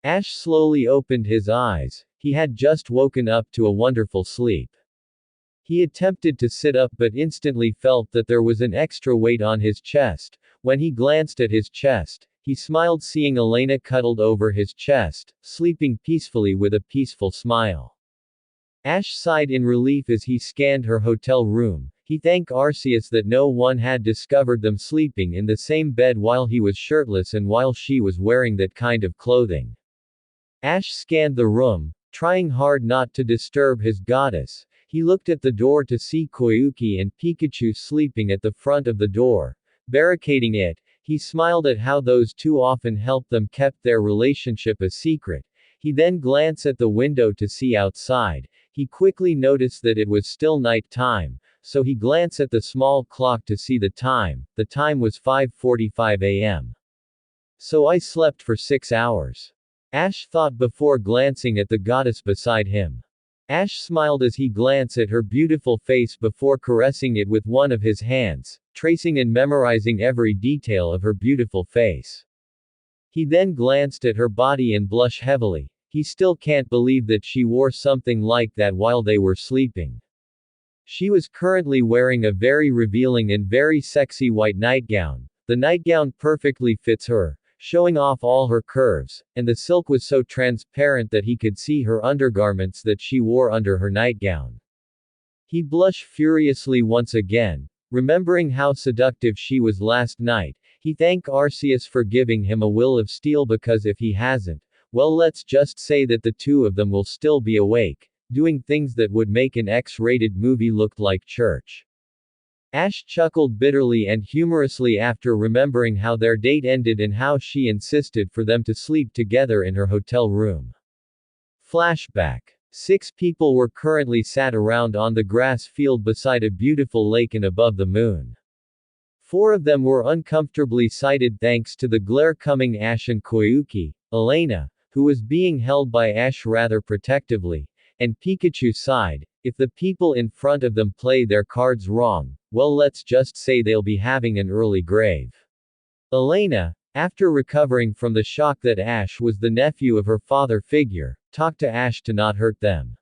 Ash slowly opened his eyes. He had just woken up to a wonderful sleep. He attempted to sit up but instantly felt that there was an extra weight on his chest. When he glanced at his chest, he smiled seeing Elena cuddled over his chest, sleeping peacefully with a peaceful smile. Ash sighed in relief as he scanned her hotel room. He thanked Arceus that no one had discovered them sleeping in the same bed while he was shirtless and while she was wearing that kind of clothing. Ash scanned the room, trying hard not to disturb his goddess. He looked at the door to see Koyuki and Pikachu sleeping at the front of the door, barricading it. He smiled at how those two often helped them kept their relationship a secret. He then glanced at the window to see outside. He quickly noticed that it was still night time, so he glanced at the small clock to see the time. The time was 5:45 a.m. So I slept for 6 hours. Ash thought before glancing at the goddess beside him. Ash smiled as he glanced at her beautiful face before caressing it with one of his hands, tracing and memorizing every detail of her beautiful face. He then glanced at her body and blushed heavily. He still can't believe that she wore something like that while they were sleeping. She was currently wearing a very revealing and very sexy white nightgown. The nightgown perfectly fits her, showing off all her curves, and the silk was so transparent that he could see her undergarments that she wore under her nightgown. He blushed furiously once again, remembering how seductive she was last night. He thanked Arceus for giving him a will of steel because if he hasn't, well, let's just say that the two of them will still be awake, doing things that would make an X-rated movie look like church. Ash chuckled bitterly and humorously after remembering how their date ended and how she insisted for them to sleep together in her hotel room. Flashback. 6 people were currently sat around on the grass field beside a beautiful lake and above the moon. 4 of them were uncomfortably sighted thanks to the glare coming Ash and Koyuki, Elena, who was being held by Ash rather protectively, and Pikachu sighed. If the people in front of them play their cards wrong, well, let's just say they'll be having an early grave. Elena, after recovering from the shock that Ash was the nephew of her father figure, talked to Ash to not hurt them.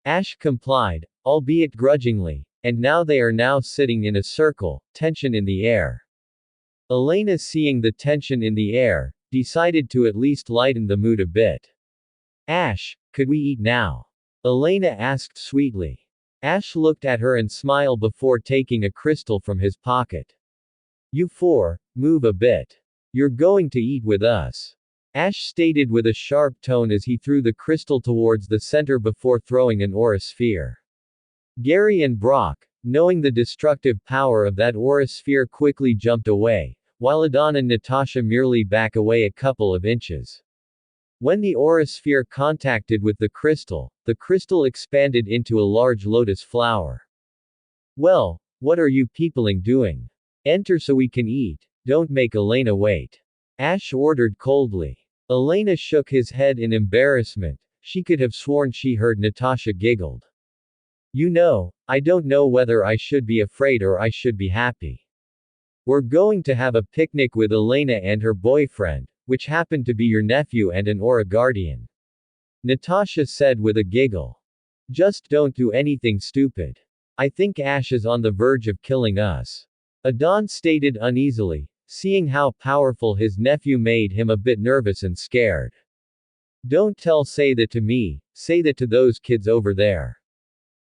Ash complied, albeit grudgingly, and now they are now sitting in a circle, tension in the air. Elena, seeing the tension in the air, decided to at least lighten the mood a bit. Ash, could we eat now? Elena asked sweetly. Ash looked at her and smiled before taking a crystal from his pocket. You 4, move a bit. You're going to eat with us. Ash stated with a sharp tone as he threw the crystal towards the center before throwing an aura sphere. Gary and Brock, knowing the destructive power of that aura sphere, quickly jumped away, while Adon and Natasha merely back away a couple of inches. When the aura sphere contacted with the crystal expanded into a large lotus flower. Well, what are you peopling doing? Enter so we can eat, don't make Elena wait. Ash ordered coldly. Elena shook his head in embarrassment. She could have sworn she heard Natasha giggled. You know, I don't know whether I should be afraid or I should be happy. We're going to have a picnic with Elena and her boyfriend, which happened to be your nephew and an aura guardian. Natasha said with a giggle. Just don't do anything stupid. I think Ash is on the verge of killing us. Adon stated uneasily, seeing how powerful his nephew made him a bit nervous and scared. Don't say that to me, say that to those kids over there.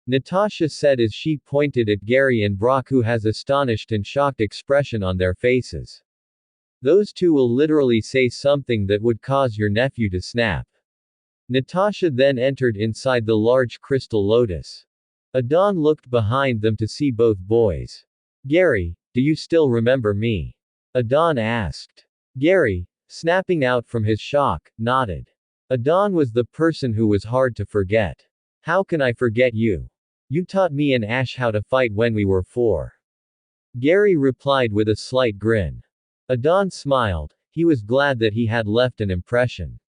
Natasha said as she pointed at Gary and Brock, who has astonished and shocked expression on their faces. Those two will literally say something that would cause your nephew to snap. Natasha then entered inside the large crystal lotus. Adon looked behind them to see both boys. Gary, do you still remember me? Adon asked. Gary, snapping out from his shock, nodded. Adon was the person who was hard to forget. How can I forget you? You taught me and Ash how to fight when we were 4. Gary replied with a slight grin. Adon smiled. He was glad that he had left an impression.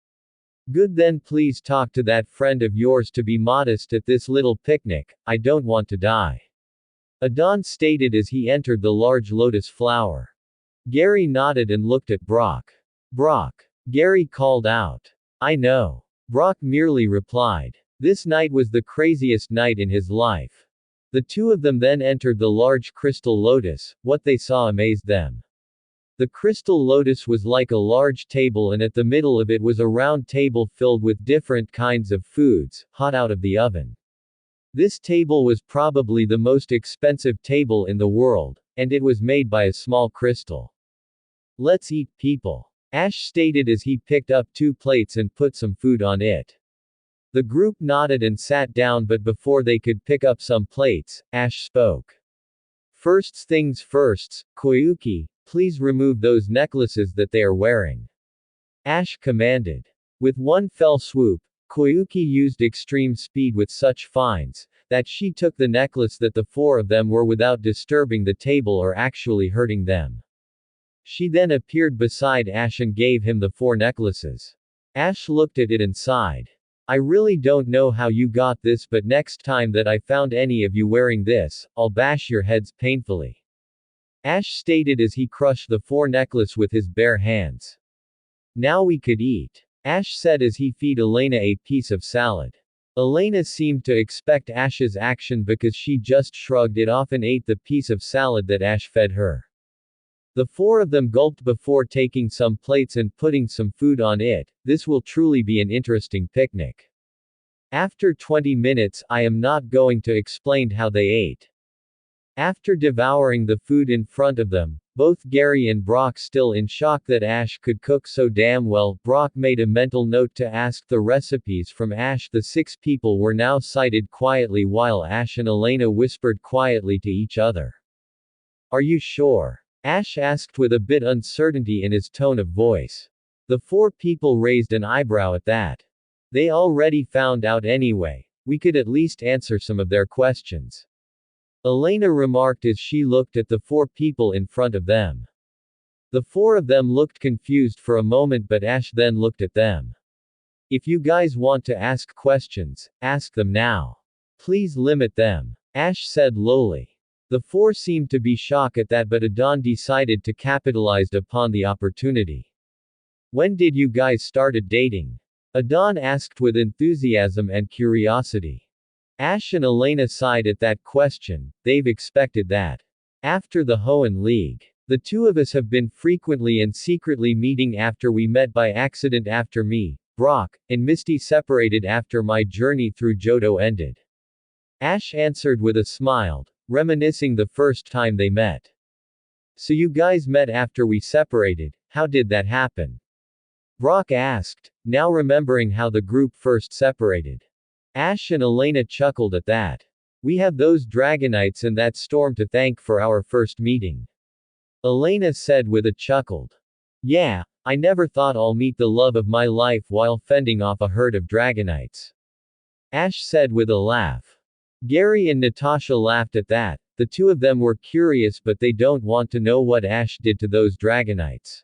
Good, then please talk to that friend of yours to be modest at this little picnic, I don't want to die. Adon stated as he entered the large lotus flower. Gary nodded and looked at Brock. Brock. Gary called out. I know. Brock merely replied. This night was the craziest night in his life. The two of them then entered the large crystal lotus. What they saw amazed them. The crystal lotus was like a large table, and at the middle of it was a round table filled with different kinds of foods, hot out of the oven. This table was probably the most expensive table in the world, and it was made by a small crystal. Let's eat, people. Ash stated as he picked up 2 plates and put some food on it. The group nodded and sat down, but before they could pick up some plates, Ash spoke. First things first, Koyuki, please remove those necklaces that they are wearing. Ash commanded. With one fell swoop, Koyuki used extreme speed with such fines, that she took the necklace that the 4 of them were without disturbing the table or actually hurting them. She then appeared beside Ash and gave him the 4 necklaces. Ash looked at it and sighed. I really don't know how you got this, but next time that I found any of you wearing this, I'll bash your heads painfully. Ash stated as he crushed the 4 necklace with his bare hands. Now we could eat. Ash said as he fed Elena a piece of salad. Elena seemed to expect Ash's action because she just shrugged it off and ate the piece of salad that Ash fed her. The 4 of them gulped before taking some plates and putting some food on it. This will truly be an interesting picnic. After 20 minutes, I am not going to explain how they ate. After devouring the food in front of them, both Gary and Brock still in shock that Ash could cook so damn well, Brock made a mental note to ask the recipes from Ash. The 6 people were now seated quietly while Ash and Elena whispered quietly to each other. Are you sure? Ash asked with a bit uncertainty in his tone of voice. The 4 people raised an eyebrow at that. They already found out anyway. We could at least answer some of their questions. Elena remarked as she looked at the 4 people in front of them. The 4 of them looked confused for a moment, but Ash then looked at them. If you guys want to ask questions, ask them now. Please limit them. Ash said lowly. The 4 seemed to be shocked at that, but Adon decided to capitalize upon the opportunity. When did you guys started dating? Adon asked with enthusiasm and curiosity. Ash and Elena sighed at that question. They've expected that. After the Hoenn League. The 2 of us have been frequently and secretly meeting after we met by accident after me, Brock, and Misty separated after my journey through Johto ended. Ash answered with a smile, reminiscing the first time they met. So you guys met after we separated, how did that happen? Brock asked, now remembering how the group first separated. Ash and Elena chuckled at that. We have those Dragonites and that storm to thank for our first meeting. Elena said with a chuckle. Yeah, I never thought I'll meet the love of my life while fending off a herd of Dragonites. Ash said with a laugh. Gary and Natasha laughed at that. The 2 of them were curious, but they don't want to know what Ash did to those Dragonites.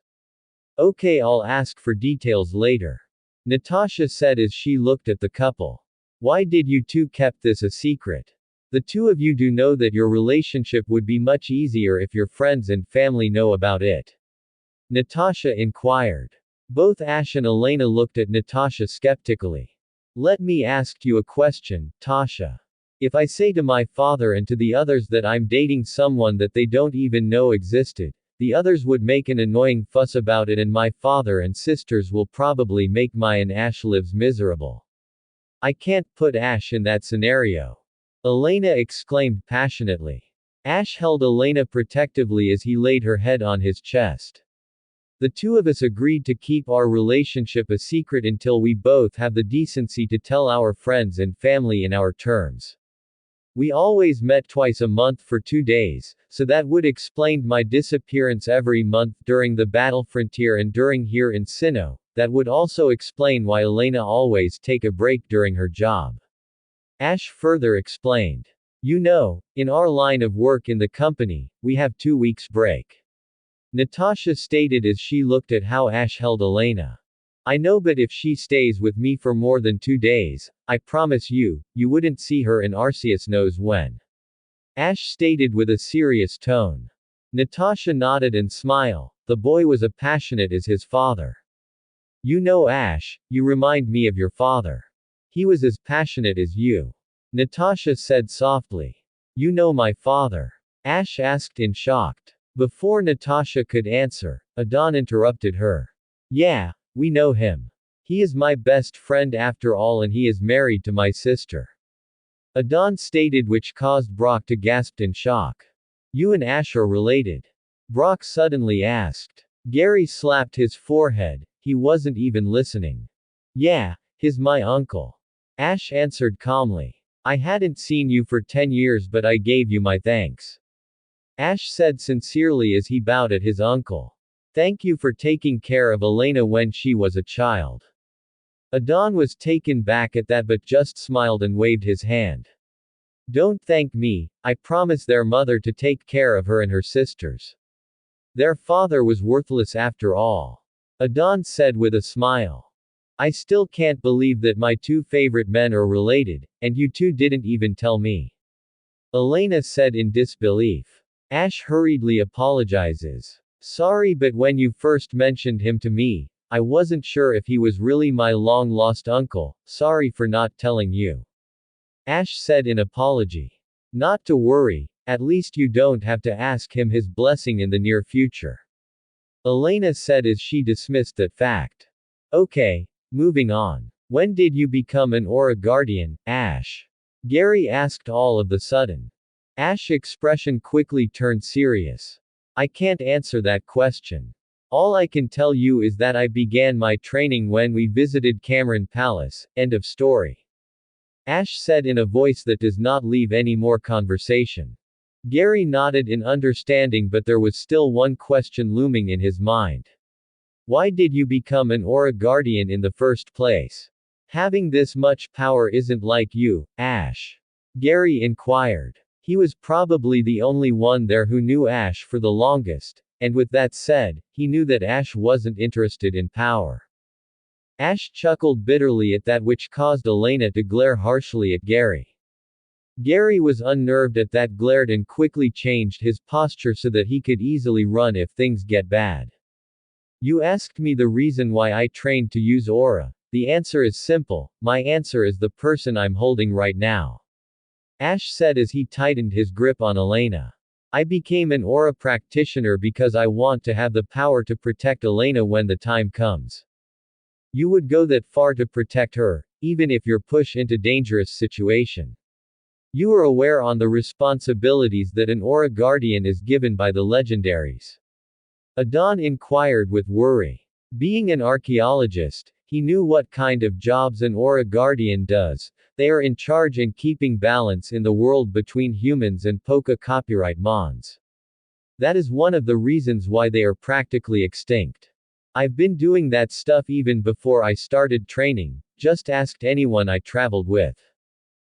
Okay, I'll ask for details later. Natasha said as she looked at the couple. Why did you 2 kept this a secret? The 2 of you do know that your relationship would be much easier if your friends and family know about it. Natasha inquired. Both Ash and Elena looked at Natasha skeptically. Let me ask you a question, Tasha. If I say to my father and to the others that I'm dating someone that they don't even know existed, the others would make an annoying fuss about it, and my father and sisters will probably make my and Ash lives miserable. I can't put Ash in that scenario. Elena exclaimed passionately. Ash held Elena protectively as he laid her head on his chest. The 2 of us agreed to keep our relationship a secret until we both have the decency to tell our friends and family in our terms. We always met twice a month for 2 days, so that would explain my disappearance every month during the Battle Frontier and during here in Sinnoh. That would also explain why Elena always take a break during her job. Ash further explained. You know, in our line of work in the company, we have 2 weeks break. Natasha stated as she looked at how Ash held Elena. I know, but if she stays with me for more than 2 days, I promise you, you wouldn't see her in Arceus knows when. Ash stated with a serious tone. Natasha nodded and smiled. The boy was as passionate as his father. You know Ash, you remind me of your father. He was as passionate as you. Natasha said softly. You know my father? Ash asked in shock. Before Natasha could answer, Adon interrupted her. Yeah, we know him. He is my best friend after all, and he is married to my sister. Adon stated, which caused Brock to gasp in shock. You and Ash are related? Brock suddenly asked. Gary slapped his forehead. He wasn't even listening. Yeah, he's my uncle. Ash answered calmly. I hadn't seen you for 10 years, but I gave you my thanks. Ash said sincerely as he bowed at his uncle. Thank you for taking care of Elena when she was a child. Adon was taken back at that but just smiled and waved his hand. Don't thank me, I promised their mother to take care of her and her sisters. Their father was worthless after all. Adon said with a smile. I still can't believe that my two favorite men are related, and you two didn't even tell me. Elena said in disbelief. Ash hurriedly apologizes. Sorry, but when you first mentioned him to me, I wasn't sure if he was really my long-lost uncle. Sorry for not telling you. Ash said in apology. Not to worry, at least you don't have to ask him his blessing in the near future. Elena said as she dismissed that fact. Okay, moving on. When did you become an Aura Guardian, Ash? Gary asked all of the sudden. Ash's expression quickly turned serious. I can't answer that question. All I can tell you is that I began my training when we visited Cameron Palace, end of story. Ash said in a voice that does not leave any more conversation. Gary nodded in understanding, but there was still one question looming in his mind. Why did you become an Aura Guardian in the first place? Having this much power isn't like you, Ash. Gary inquired. He was probably the only one there who knew Ash for the longest, and with that said, he knew that Ash wasn't interested in power. Ash chuckled bitterly at that, which caused Elena to glare harshly at Gary. Gary was unnerved at that, glared and quickly changed his posture so that he could easily run if things get bad. You asked me the reason why I trained to use aura. The answer is simple, my answer is the person I'm holding right now. Ash said as he tightened his grip on Elena. I became an aura practitioner because I want to have the power to protect Elena when the time comes. You would go that far to protect her, even if you're pushed into dangerous situation. You are aware on the responsibilities that an aura guardian is given by the legendaries. Adon inquired with worry. Being an archaeologist, he knew what kind of jobs an aura guardian does. They are in charge in keeping balance in the world between humans and Poké copyright mons. That is one of the reasons why they are practically extinct. I've been doing that stuff even before I started training, just asked anyone I traveled with.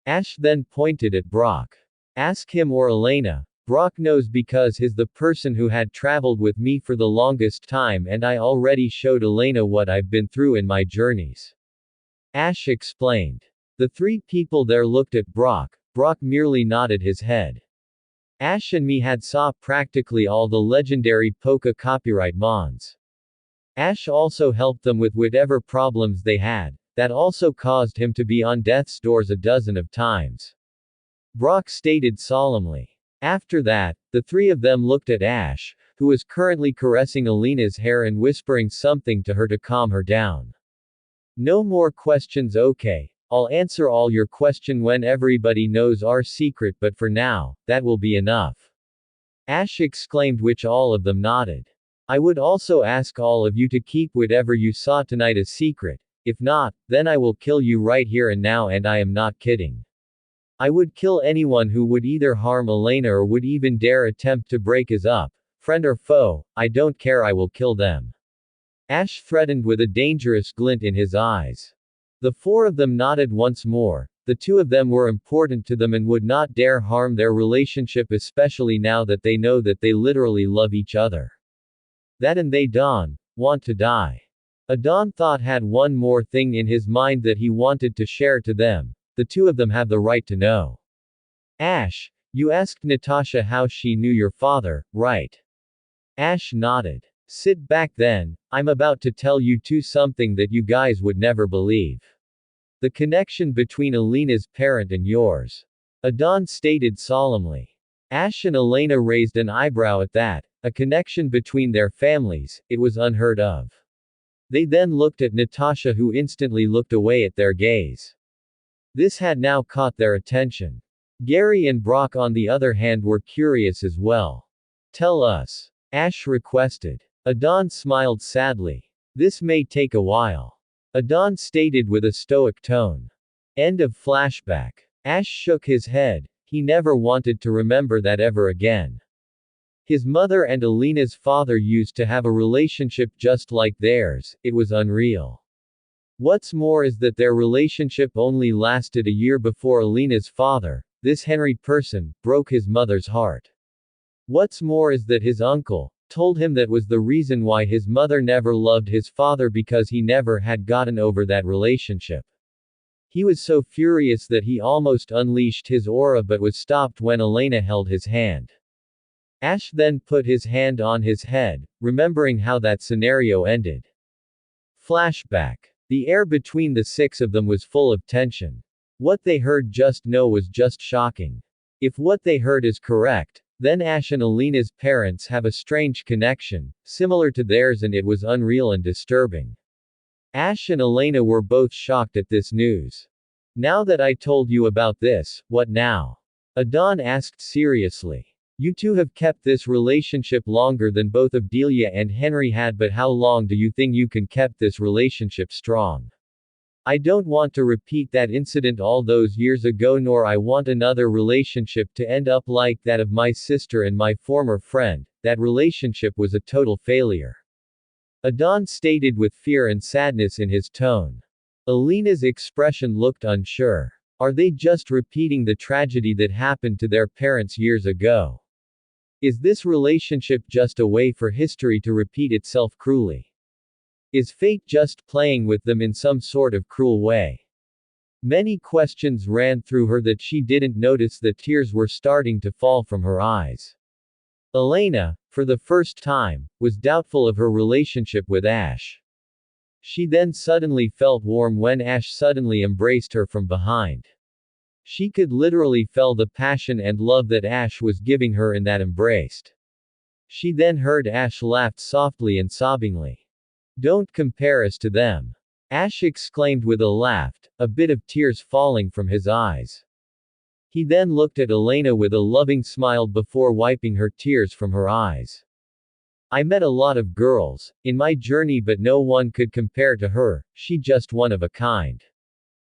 Ash then pointed at Brock. Ask him or Elena. Brock knows because he's the person who had traveled with me for the longest time, and I already showed Elena what I've been through in my journeys. Ash explained. The three people there looked at Brock. Brock merely nodded his head. Ash and me had saw practically all the legendary Poké copyright mons. Ash also helped them with whatever problems they had. That also caused him to be on death's doors a dozen of times. Brock stated solemnly. After that, the three of them looked at Ash, who was currently caressing Elena's hair and whispering something to her to calm her down. No more questions, okay? I'll answer all your question when everybody knows our secret, but for now, that will be enough. Ash exclaimed, which all of them nodded. I would also ask all of you to keep whatever you saw tonight a secret. If not, then I will kill you right here and now, and I am not kidding. I would kill anyone who would either harm Elena or would even dare attempt to break us up. Friend or foe, I don't care, I will kill them. Ash threatened with a dangerous glint in his eyes. The four of them nodded once more. The two of them were important to them and would not dare harm their relationship, especially now that they know that they literally love each other. That and they don't want to die. Adon thought had one more thing in his mind that he wanted to share to them. The two of them have the right to know. Ash, you asked Natasha how she knew your father, right? Ash nodded. Sit back then, I'm about to tell you two something that you guys would never believe. The connection between Alina's parent and yours. Adon stated solemnly. Ash and Elena raised an eyebrow at that. A connection between their families, it was unheard of. They then looked at Natasha, who instantly looked away at their gaze. This had now caught their attention. Gary and Brock on the other hand were curious as well. Tell us. Ash requested. Adon smiled sadly. This may take a while. Adon stated with a stoic tone. End of flashback. Ash shook his head. He never wanted to remember that ever again. His mother and Alina's father used to have a relationship just like theirs, it was unreal. What's more is that their relationship only lasted a year before Alina's father, this Henry person, broke his mother's heart. What's more is that his uncle told him that was the reason why his mother never loved his father, because he never had gotten over that relationship. He was so furious that he almost unleashed his aura but was stopped when Elena held his hand. Ash then put his hand on his head, remembering how that scenario ended. Flashback. The air between the six of them was full of tension. What they heard just now was just shocking. If what they heard is correct, then Ash and Alina's parents have a strange connection, similar to theirs, and it was unreal and disturbing. Ash and Elena were both shocked at this news. Now that I told you about this, what now? Adon asked seriously. You two have kept this relationship longer than both of Delia and Henry had, but how long do you think you can keep this relationship strong? I don't want to repeat that incident all those years ago, nor I want another relationship to end up like that of my sister and my former friend. That relationship was a total failure. Adon stated with fear and sadness in his tone. Alina's expression looked unsure. Are they just repeating the tragedy that happened to their parents years ago? Is this relationship just a way for history to repeat itself cruelly? Is fate just playing with them in some sort of cruel way? Many questions ran through her that she didn't notice that tears were starting to fall from her eyes. Elena, for the first time, was doubtful of her relationship with Ash. She then suddenly felt warm when Ash suddenly embraced her from behind. She could literally feel the passion and love that Ash was giving her in that embrace. She then heard Ash laugh softly and sobbingly. Don't compare us to them. Ash exclaimed with a laugh, a bit of tears falling from his eyes. He then looked at Elena with a loving smile before wiping her tears from her eyes. I met a lot of girls in my journey, but no one could compare to her. She just one of a kind.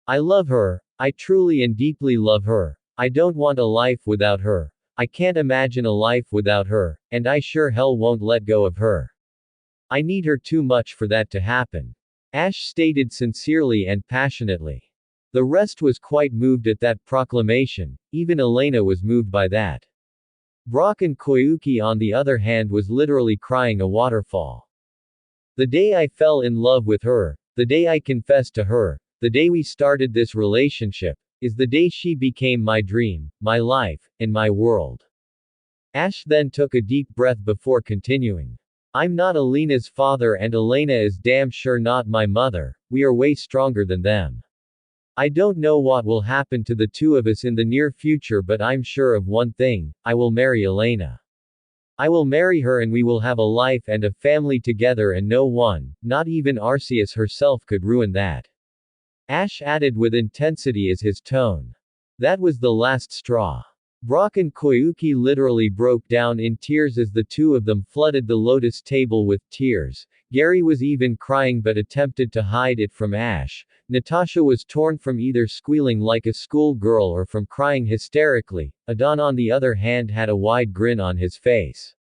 I love her. I truly and deeply love her. I don't want a life without her. I can't imagine a life without her, and I sure hell won't let go of her. I need her too much for that to happen. Ash stated sincerely and passionately. The rest was quite moved at that proclamation, even Elena was moved by that. Brock and Koyuki on the other hand was literally crying a waterfall. The day I fell in love with her, the day I confessed to her, the day we started this relationship, is the day she became my dream, my life, and my world. Ash then took a deep breath before continuing. I'm not Elena's father and Elena is damn sure not my mother, we are way stronger than them. I don't know what will happen to the two of us in the near future, but I'm sure of one thing, I will marry Elena. I will marry her and we will have a life and a family together, and no one, not even Arceus herself, could ruin that. Ash added with intensity as his tone. That was the last straw. Brock and Koyuki literally broke down in tears as the two of them flooded the lotus table with tears. Gary was even crying but attempted to hide it from Ash. Natasha was torn from either squealing like a schoolgirl or from crying hysterically. Adon on the other hand had a wide grin on his face.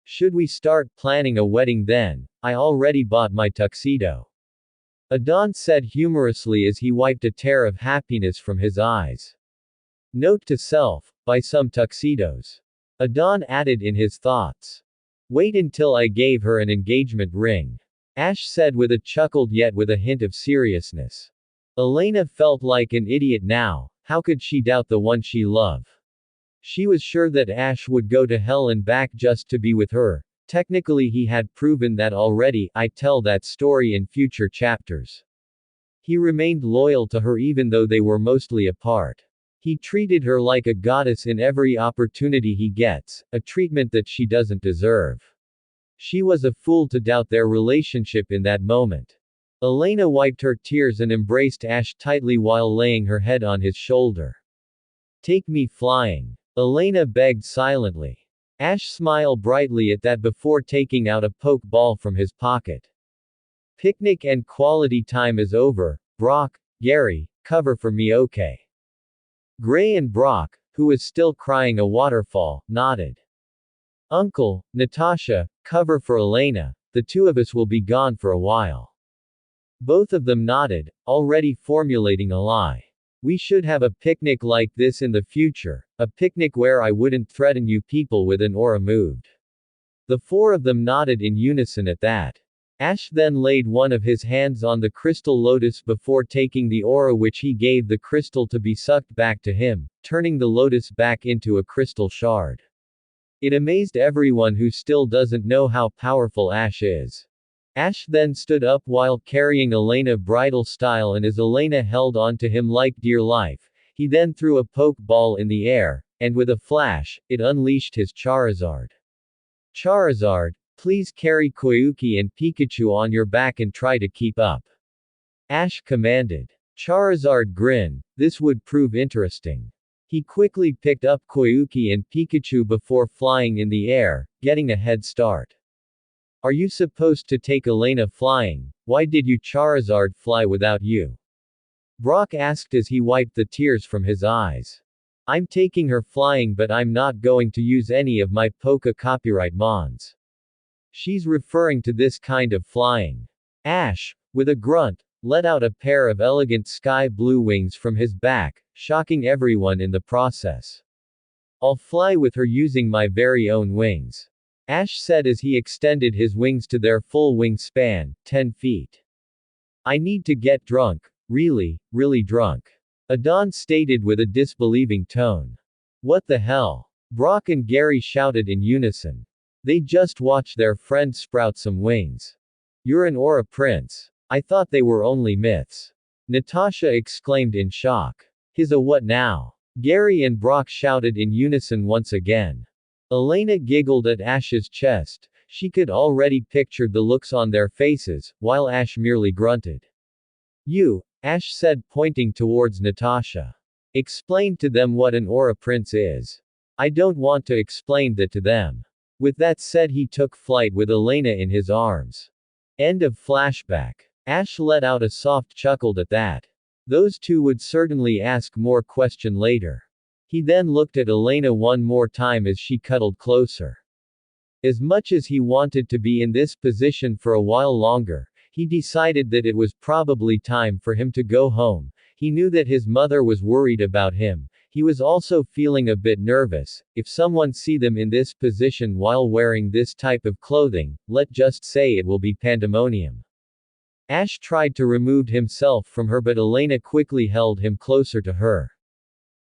Should we start planning a wedding then? I already bought my tuxedo. Adon said humorously as he wiped a tear of happiness from his eyes. Note to self, buy some tuxedos. Adon added in his thoughts. Wait until I gave her an engagement ring. Ash said with a chuckle yet with a hint of seriousness. Elena felt like an idiot now. How could she doubt the one she loved? She was sure that Ash would go to hell and back just to be with her, Technically he had proven that already. I tell that story in future chapters. He remained loyal to her even though they were mostly apart. He treated her like a goddess in every opportunity he gets, a treatment that she doesn't deserve. She was a fool to doubt their relationship in that moment. Elena wiped her tears and embraced Ash tightly while laying her head on his shoulder. Take me flying. Elena begged silently. Ash smiled brightly at that before taking out a poke ball from his pocket. Picnic and quality time is over. Brock, Gary, cover for me okay. Gray and Brock, who was still crying a waterfall, nodded. Uncle, Natasha, cover for Elena, the two of us will be gone for a while. Both of them nodded, already formulating a lie. We should have a picnic like this in the future, a picnic where I wouldn't threaten you people with an aura moved. The four of them nodded in unison at that. Ash then laid one of his hands on the crystal lotus before taking the aura which he gave the crystal to be sucked back to him, turning the lotus back into a crystal shard. It amazed everyone who still doesn't know how powerful Ash is. Ash then stood up while carrying Elena bridal style, and as Elena held on to him like dear life, he then threw a poke ball in the air, and with a flash, it unleashed his Charizard. Charizard, please carry Koyuki and Pikachu on your back and try to keep up. Ash commanded. Charizard grinned. This would prove interesting. He quickly picked up Koyuki and Pikachu before flying in the air, getting a head start. Are you supposed to take Elena flying? Why did you Charizard fly without you? Brock asked as he wiped the tears from his eyes. I'm taking her flying, but I'm not going to use any of my Poké copyright mons. She's referring to this kind of flying. Ash, with a grunt, let out a pair of elegant sky blue wings from his back, shocking everyone in the process. I'll fly with her using my very own wings. Ash said as he extended his wings to their full wingspan, 10 feet. I need to get drunk, really, really drunk. Adon stated with a disbelieving tone. What the hell? Brock and Gary shouted in unison. They just watched their friend sprout some wings. You're an aura prince. I thought they were only myths. Natasha exclaimed in shock. His a what now? Gary and Brock shouted in unison once again. Elena giggled at Ash's chest. She could already picture the looks on their faces, while Ash merely grunted. You, Ash said pointing towards Natasha. Explain to them what an aura prince is. I don't want to explain that to them. With that said, he took flight with Elena in his arms. End of flashback. Ash let out a soft chuckle at that. Those two would certainly ask more question later. He then looked at Elena one more time as she cuddled closer. As much as he wanted to be in this position for a while longer, he decided that it was probably time for him to go home. He knew that his mother was worried about him. He was also feeling a bit nervous. If someone see them in this position while wearing this type of clothing, let's just say it will be pandemonium. Ash tried to remove himself from her, but Elena quickly held him closer to her.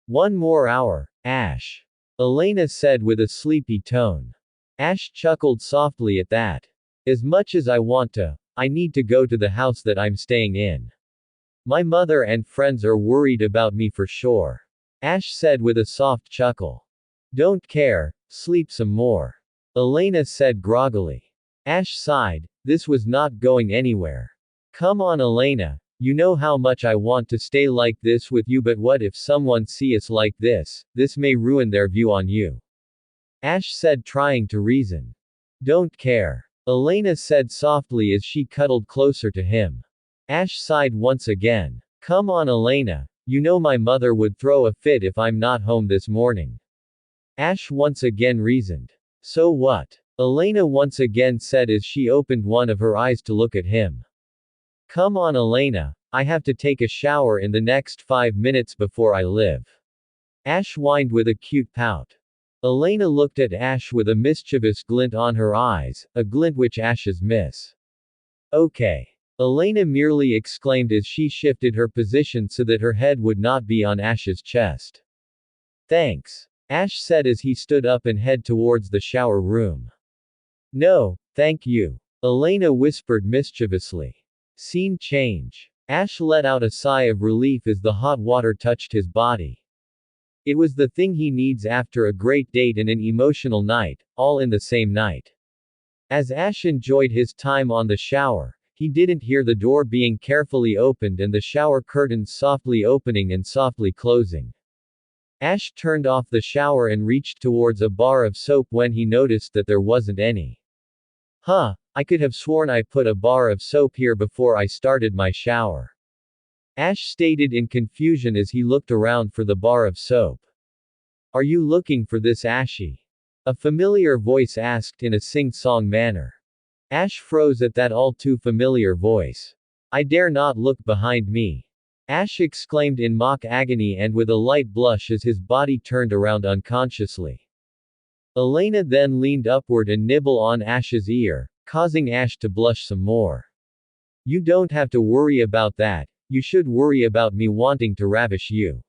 One more hour, Ash. Elena said with a sleepy tone. Ash chuckled softly at that. As much as I want to, I need to go to the house that I'm staying in. My mother and friends are worried about me for sure. Ash said with a soft chuckle. Don't care, sleep some more. Elena said groggily. Ash sighed. This was not going anywhere. Come on, Elena. You know how much I want to stay like this with you, but what if someone see us like this? This may ruin their view on you. Ash said, trying to reason. Don't care. Elena said softly as she cuddled closer to him. Ash sighed once again. Come on, Elena. You know my mother would throw a fit if I'm not home this morning. Ash once again reasoned. So what? Elena once again said as she opened one of her eyes to look at him. Come on, Elena. I have to take a shower in the next 5 minutes before I leave. Ash whined with a cute pout. Elena looked at Ash with a mischievous glint on her eyes, a glint which Ash's miss. Okay. Elena merely exclaimed as she shifted her position so that her head would not be on Ash's chest. Thanks. Ash said as he stood up and headed towards the shower room. No, thank you. Elena whispered mischievously. Scene change. Ash let out a sigh of relief as the hot water touched his body. It was the thing he needs after a great date and an emotional night, all in the same night. As Ash enjoyed his time on the shower, he didn't hear the door being carefully opened and the shower curtains softly opening and softly closing. Ash turned off the shower and reached towards a bar of soap when he noticed that there wasn't any. Huh, I could have sworn I put a bar of soap here before I started my shower. Ash stated in confusion as he looked around for the bar of soap. Are you looking for this, Ashy? A familiar voice asked in a sing-song manner. Ash froze at that all too familiar voice. I dare not look behind me. Ash exclaimed in mock agony and with a light blush as his body turned around unconsciously. Elena then leaned upward and nibbled on Ash's ear, causing Ash to blush some more. You don't have to worry about that, you should worry about me wanting to ravish you.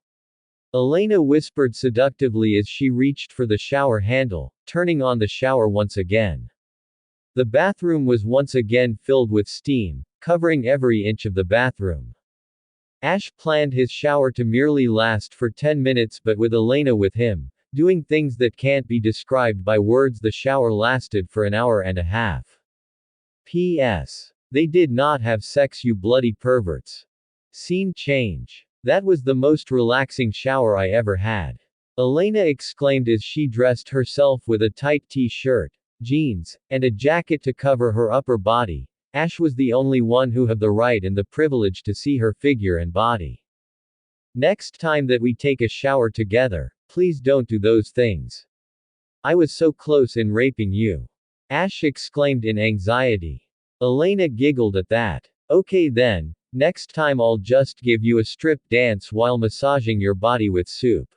Elena whispered seductively as she reached for the shower handle, turning on the shower once again. The bathroom was once again filled with steam, covering every inch of the bathroom. Ash planned his shower to merely last for 10 minutes, but with Elena with him, doing things that can't be described by words, the shower lasted for an hour and a half. P.S. They did not have sex, you bloody perverts. Scene change. That was the most relaxing shower I ever had. Elena exclaimed as she dressed herself with a tight t-shirt, jeans, and a jacket to cover her upper body. Ash was the only one who had the right and the privilege to see her figure and body. Next time that we take a shower together, please don't do those things. I was so close in raping you. Ash exclaimed in anxiety. Elena giggled at that. Okay then, next time I'll just give you a strip dance while massaging your body with soup.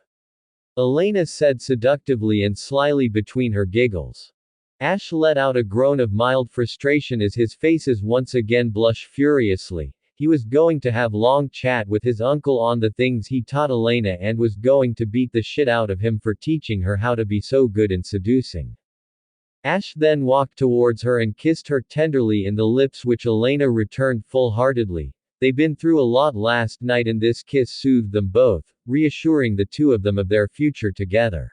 Elena said seductively and slyly between her giggles. Ash let out a groan of mild frustration as his faces once again blushed furiously. He was going to have long chat with his uncle on the things he taught Elena and was going to beat the shit out of him for teaching her how to be so good in seducing. Ash then walked towards her and kissed her tenderly in the lips, which Elena returned full-heartedly. They'd been through a lot last night and this kiss soothed them both, reassuring the two of them of their future together.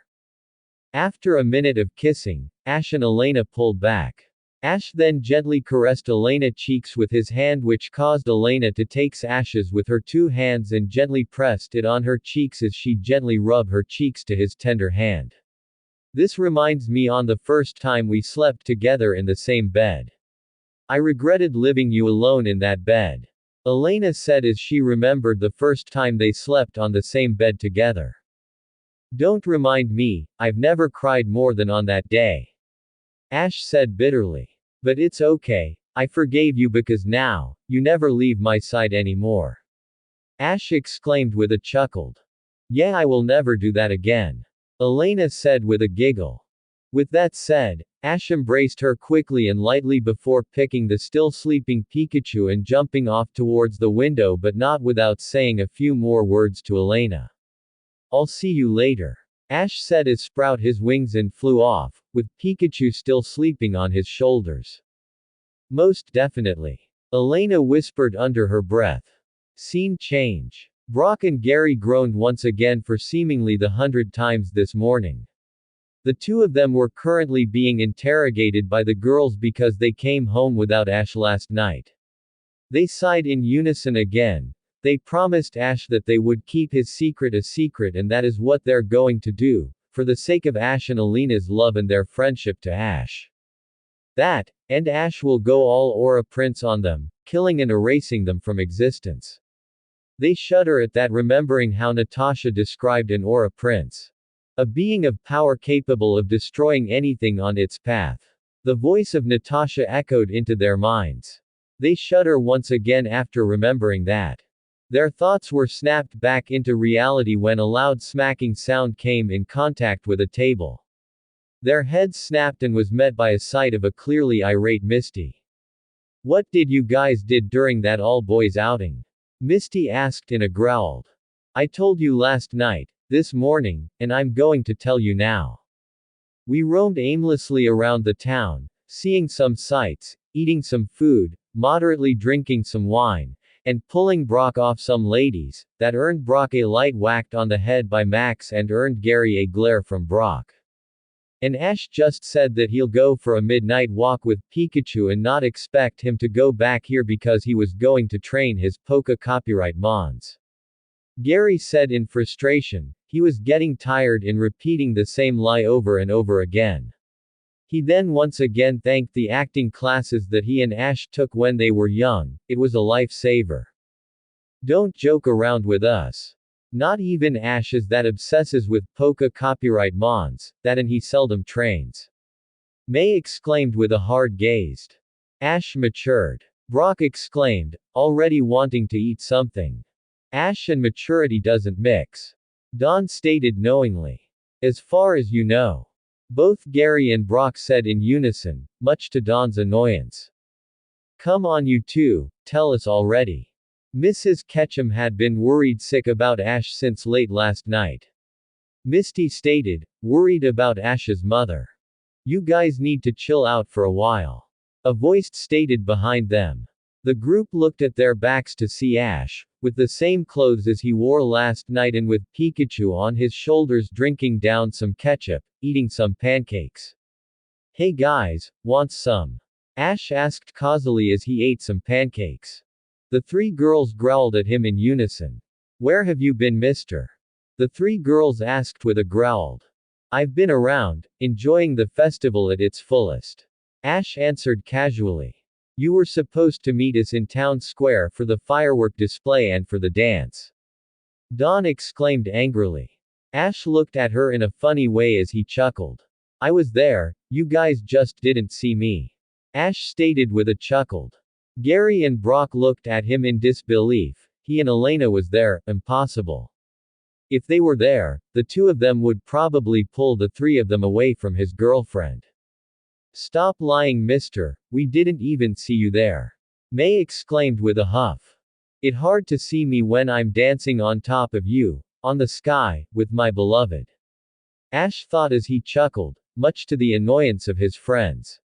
After a minute of kissing, Ash and Elena pulled back. Ash then gently caressed Elena's cheeks with his hand, which caused Elena to take Ash's with her two hands and gently pressed it on her cheeks as she gently rubbed her cheeks to his tender hand. This reminds me on the first time we slept together in the same bed. I regretted leaving you alone in that bed. Elena said as she remembered the first time they slept on the same bed together. Don't remind me, I've never cried more than on that day. Ash said bitterly. But it's okay, I forgave you because now, you never leave my side anymore. Ash exclaimed with a chuckle. Yeah, I will never do that again. Elena said with a giggle. With that said, Ash embraced her quickly and lightly before picking the still sleeping Pikachu and jumping off towards the window, but not without saying a few more words to Elena. I'll see you later. Ash said as sprout his wings and flew off, with Pikachu still sleeping on his shoulders. Most definitely. Elena whispered under her breath. Scene change. Brock and Gary groaned once again for seemingly the 100th times this morning. The two of them were currently being interrogated by the girls because they came home without Ash last night. They sighed in unison again. They promised Ash that they would keep his secret a secret, and that is what they're going to do, for the sake of Ash and Elena's love and their friendship to Ash. That, and Ash will go all Aura Prince on them, killing and erasing them from existence. They shudder at that, remembering how Natasha described an Aura Prince. A being of power capable of destroying anything on its path. The voice of Natasha echoed into their minds. They shudder once again after remembering that. Their thoughts were snapped back into reality when a loud smacking sound came in contact with a table. Their heads snapped and was met by a sight of a clearly irate Misty. What did you guys did during that all-boys outing? Misty asked in a growl. I told you last night, this morning, and I'm going to tell you now. We roamed aimlessly around the town, seeing some sights, eating some food, moderately drinking some wine, and pulling Brock off some ladies, that earned Brock a light whack on the head by Max and earned Gary a glare from Brock. And Ash just said that he'll go for a midnight walk with Pikachu and not expect him to go back here because he was going to train his Poké copyright mons. Gary said in frustration. He was getting tired in repeating the same lie over and over again. He then once again thanked the acting classes that he and Ash took when they were young. It was a lifesaver. Don't joke around with us. Not even Ash is that obsesses with Poké copyright mons, that and he seldom trains. May exclaimed with a hard gaze. Ash matured. Brock exclaimed, already wanting to eat something. Ash and maturity doesn't mix. Don stated knowingly. As far as you know. Both Gary and Brock said in unison, much to Don's annoyance. Come on you two, tell us already. Mrs. Ketchum had been worried sick about Ash since late last night. Misty stated, worried about Ash's mother. You guys need to chill out for a while. A voice stated behind them. The group looked at their backs to see Ash, with the same clothes as he wore last night and with Pikachu on his shoulders drinking down some ketchup, eating some pancakes. Hey guys, want some? Ash asked causally as he ate some pancakes. The three girls growled at him in unison. Where have you been, mister? The three girls asked with a growl. I've been around, enjoying the festival at its fullest. Ash answered casually. You were supposed to meet us in town square for the firework display and for the dance. Don exclaimed angrily. Ash looked at her in a funny way as he chuckled. I was there, you guys just didn't see me. Ash stated with a chuckle. Gary and Brock looked at him in disbelief. He and Elena was there, impossible. If they were there, the two of them would probably pull the three of them away from his girlfriend. Stop lying, mister, we didn't even see you there. May exclaimed with a huff. It's hard to see me when I'm dancing on top of you, on the sky, with my beloved. Ash thought as he chuckled, much to the annoyance of his friends.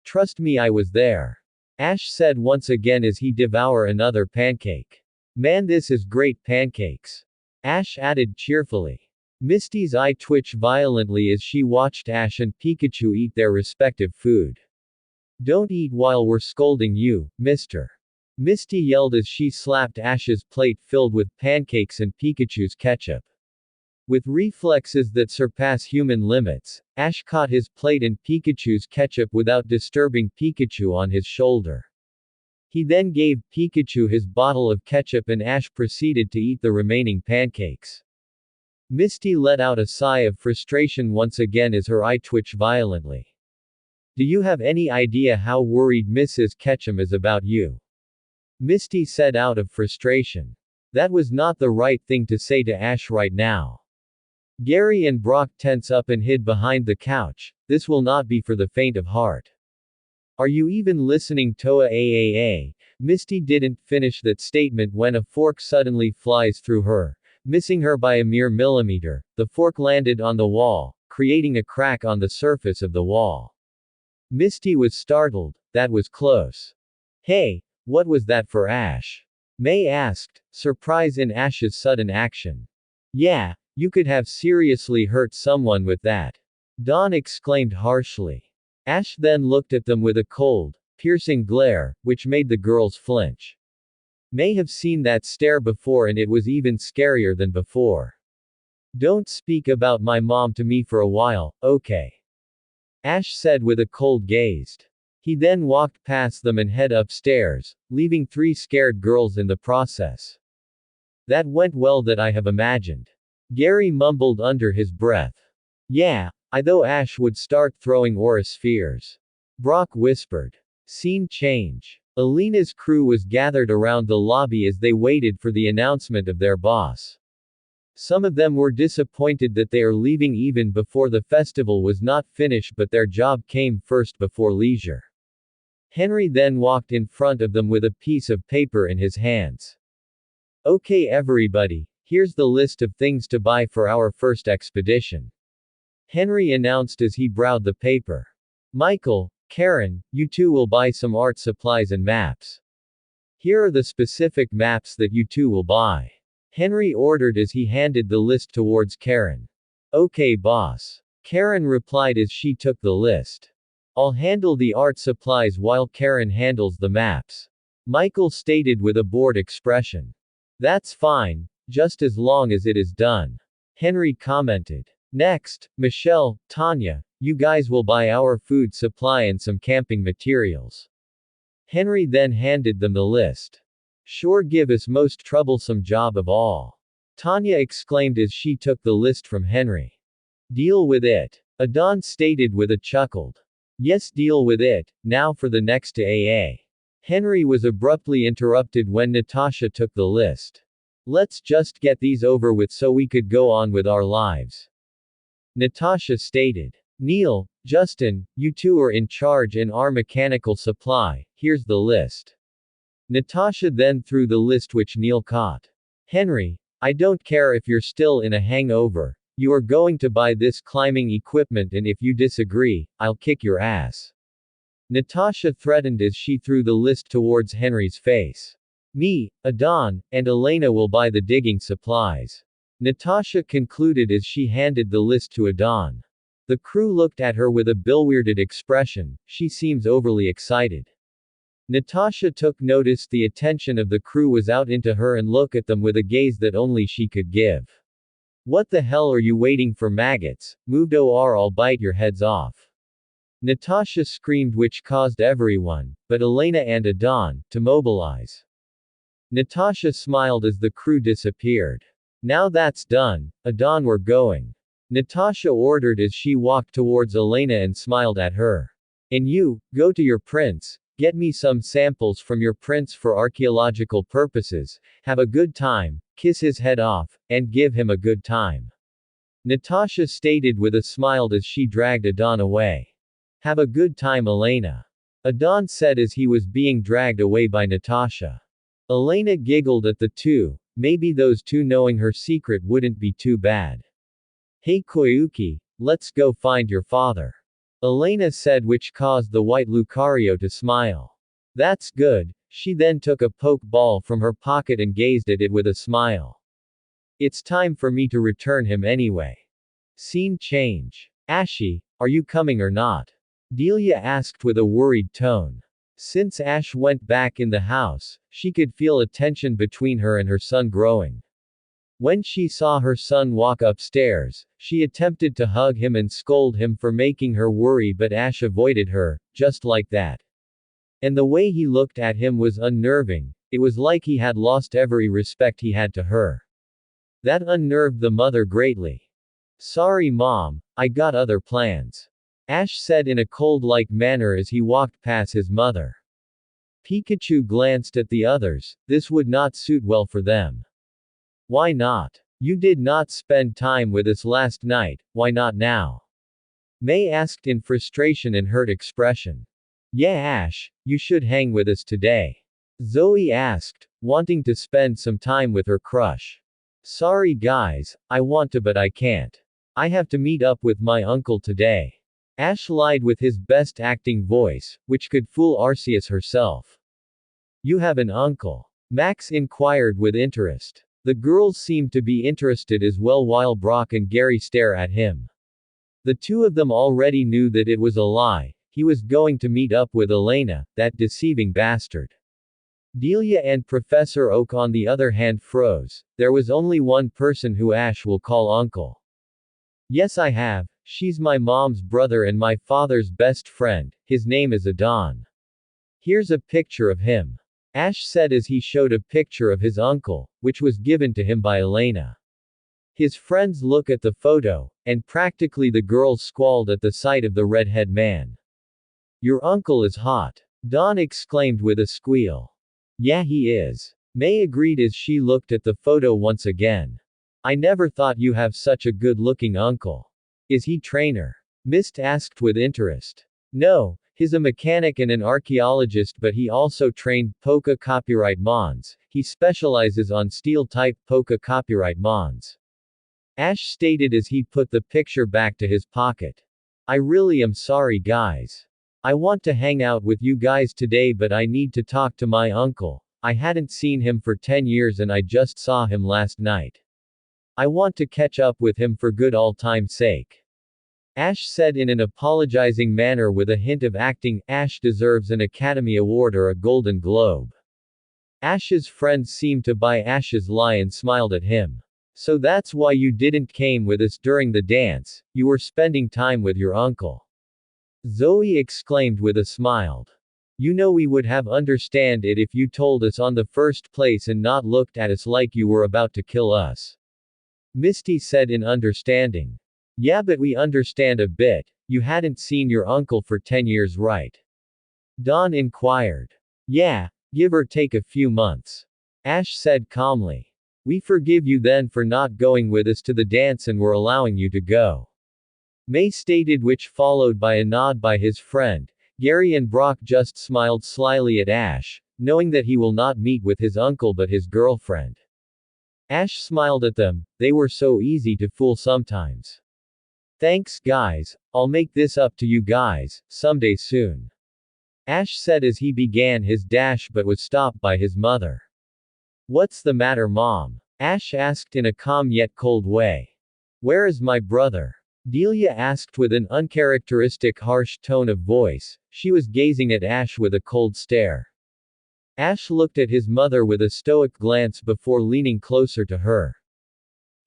Trust me, I was there. Ash said once again as he devoured another pancake. Man, this is great pancakes. Ash added cheerfully. Misty's eye twitched violently as she watched Ash and Pikachu eat their respective food. Don't eat while we're scolding you, mister. Misty yelled as she slapped Ash's plate filled with pancakes and Pikachu's ketchup. With reflexes that surpass human limits, Ash caught his plate and Pikachu's ketchup without disturbing Pikachu on his shoulder. He then gave Pikachu his bottle of ketchup and Ash proceeded to eat the remaining pancakes. Misty let out a sigh of frustration once again as her eye twitched violently. Do you have any idea how worried Mrs. Ketchum is about you? Misty said out of frustration. That was not the right thing to say to Ash right now. Gary and Brock tense up and hid behind the couch. This will not be for the faint of heart. Are you even listening, Toa Aaa? Misty didn't finish that statement when a fork suddenly flies through her. Missing her by a mere millimeter, the fork landed on the wall, creating a crack on the surface of the wall. Misty was startled. That was close. Hey, what was that for, Ash? May asked, surprise in Ash's sudden action. Yeah, you could have seriously hurt someone with that. Don exclaimed harshly. Ash then looked at them with a cold, piercing glare, which made the girls flinch. May have seen that stare before and it was even scarier than before. Don't speak about my mom to me for a while, okay? Ash said with a cold gaze. He then walked past them and head upstairs, leaving three scared girls in the process. That went well that I have imagined. Gary mumbled under his breath. Yeah, I thought Ash would start throwing aura spheres. Brock whispered. Scene change. Elena's crew was gathered around the lobby as they waited for the announcement of their boss. Some of them were disappointed that they are leaving even before the festival was not finished, but their job came first before leisure. Henry then walked in front of them with a piece of paper in his hands. Okay everybody, here's the list of things to buy for our first expedition. Henry announced as he browsed the paper. Michael, Karen, you two will buy some art supplies and maps. Here are the specific maps that you two will buy. Henry ordered as he handed the list towards Karen. Okay boss. Karen replied as she took the list. I'll handle the art supplies while Karen handles the maps. Michael stated with a bored expression. That's fine, just as long as it is done. Henry commented. Next, Michelle, Tanya, you guys will buy our food supply and some camping materials. Henry then handed them the list. Sure, give us most troublesome job of all. Tanya exclaimed as she took the list from Henry. Deal with it. Adon stated with a chuckle. Yes, deal with it, now for the next to AA. Henry was abruptly interrupted when Natasha took the list. Let's just get these over with so we could go on with our lives. Natasha stated. Neil, Justin, you two are in charge in our mechanical supply, here's the list. Natasha then threw the list which Neil caught. Henry, I don't care if you're still in a hangover, you are going to buy this climbing equipment and if you disagree, I'll kick your ass. Natasha threatened as she threw the list towards Henry's face. Me, Adon, and Elena will buy the digging supplies. Natasha concluded as she handed the list to Adon. The crew looked at her with a bewildered expression, she seems overly excited. Natasha took notice the attention of the crew was out into her and looked at them with a gaze that only she could give. What the hell are you waiting for maggots, moved or I'll bite your heads off. Natasha screamed which caused everyone, but Elena and Adon, to mobilize. Natasha smiled as the crew disappeared. Now that's done, Adon we're going. Natasha ordered as she walked towards Elena and smiled at her. And you, go to your prince, get me some samples from your prince for archaeological purposes, have a good time, kiss his head off, and give him a good time. Natasha stated with a smile as she dragged Adon away. Have a good time Elena. Adon said as he was being dragged away by Natasha. Elena giggled at the two, maybe those two knowing her secret wouldn't be too bad. Hey Koyuki, let's go find your father. Elena said which caused the white Lucario to smile. That's good, she then took a poke ball from her pocket and gazed at it with a smile. It's time for me to return him anyway. Scene change. Ashy, are you coming or not? Delia asked with a worried tone. Since Ash went back in the house, she could feel a tension between her and her son growing. When she saw her son walk upstairs, she attempted to hug him and scold him for making her worry, but Ash avoided her, just like that. And the way he looked at him was unnerving, it was like he had lost every respect he had to her. That unnerved the mother greatly. Sorry mom, I got other plans. Ash said in a cold-like manner as he walked past his mother. Pikachu glanced at the others, this would not suit well for them. Why not? You did not spend time with us last night, why not now? May asked in frustration and hurt expression. Yeah Ash, you should hang with us today. Zoe asked, wanting to spend some time with her crush. Sorry guys, I want to but I can't. I have to meet up with my uncle today. Ash lied with his best acting voice, which could fool Arceus herself. You have an uncle? Max inquired with interest. The girls seemed to be interested as well while Brock and Gary stare at him. The two of them already knew that it was a lie, he was going to meet up with Elena, that deceiving bastard. Delia and Professor Oak on the other hand froze, there was only one person who Ash will call uncle. Yes I have, she's my mom's brother and my father's best friend, his name is Adon. Here's a picture of him. Ash said as he showed a picture of his uncle, which was given to him by Elena. His friends look at the photo, and practically the girls squalled at the sight of the redhead man. Your uncle is hot. Dawn exclaimed with a squeal. Yeah he is. May agreed as she looked at the photo once again. I never thought you have such a good-looking uncle. Is he trainer? Mist asked with interest. No, he's a mechanic and an archaeologist but he also trained Poké copyright mons, he specializes on steel-type Poké copyright mons. Ash stated as he put the picture back to his pocket. I really am sorry guys. I want to hang out with you guys today, but I need to talk to my uncle. I hadn't seen him for 10 years and I just saw him last night. I want to catch up with him for good old time's sake. Ash said in an apologizing manner with a hint of acting. Ash deserves an Academy Award or a Golden Globe. Ash's friends seemed to buy Ash's lie and smiled at him. So that's why you didn't came with us during the dance, you were spending time with your uncle. Zoe exclaimed with a smile. You know we would have understand it if you told us on the first place and not looked at us like you were about to kill us. Misty said in understanding. Yeah, but we understand a bit, you hadn't seen your uncle for 10 years, right? Dawn inquired. Yeah, give or take a few months. Ash said calmly. We forgive you then for not going with us to the dance and we're allowing you to go. May stated, which followed by a nod by his friend. Gary and Brock just smiled slyly at Ash, knowing that he will not meet with his uncle but his girlfriend. Ash smiled at them, they were so easy to fool sometimes. Thanks guys, I'll make this up to you guys, someday soon. Ash said as he began his dash but was stopped by his mother. What's the matter, Mom? Ash asked in a calm yet cold way. Where is my brother? Delia asked with an uncharacteristic harsh tone of voice. She was gazing at Ash with a cold stare. Ash looked at his mother with a stoic glance before leaning closer to her.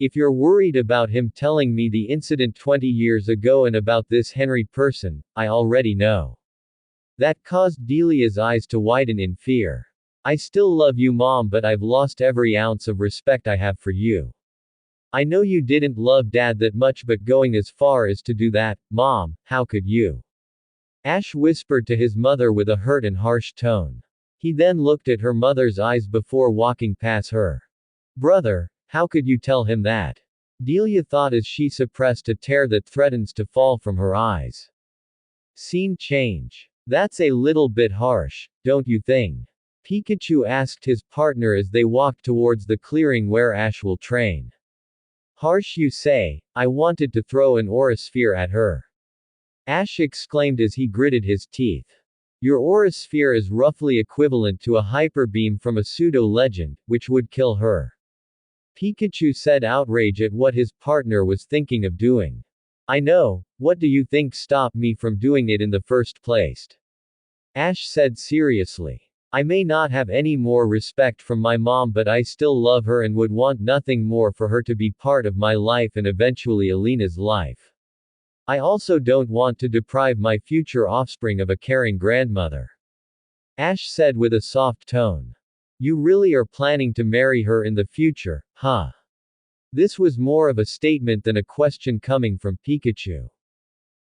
If you're worried about him telling me the incident 20 years ago and about this Henry person, I already know. That caused Delia's eyes to widen in fear. I still love you, Mom, but I've lost every ounce of respect I have for you. I know you didn't love Dad that much, but going as far as to do that, Mom, how could you? Ash whispered to his mother with a hurt and harsh tone. He then looked at her mother's eyes before walking past her. Brother, how could you tell him that? Delia thought as she suppressed a tear that threatens to fall from her eyes. Scene change. That's a little bit harsh, don't you think? Pikachu asked his partner as they walked towards the clearing where Ash will train. Harsh, you say? I wanted to throw an aura sphere at her. Ash exclaimed as he gritted his teeth. Your aura sphere is roughly equivalent to a hyper beam from a pseudo-legend, which would kill her. Pikachu said, outraged at what his partner was thinking of doing. I know, what do you think stopped me from doing it in the first place? Ash said seriously. I may not have any more respect from my mom, but I still love her and would want nothing more for her to be part of my life and eventually Alina's life. I also don't want to deprive my future offspring of a caring grandmother. Ash said with a soft tone. You really are planning to marry her in the future, huh? This was more of a statement than a question coming from Pikachu.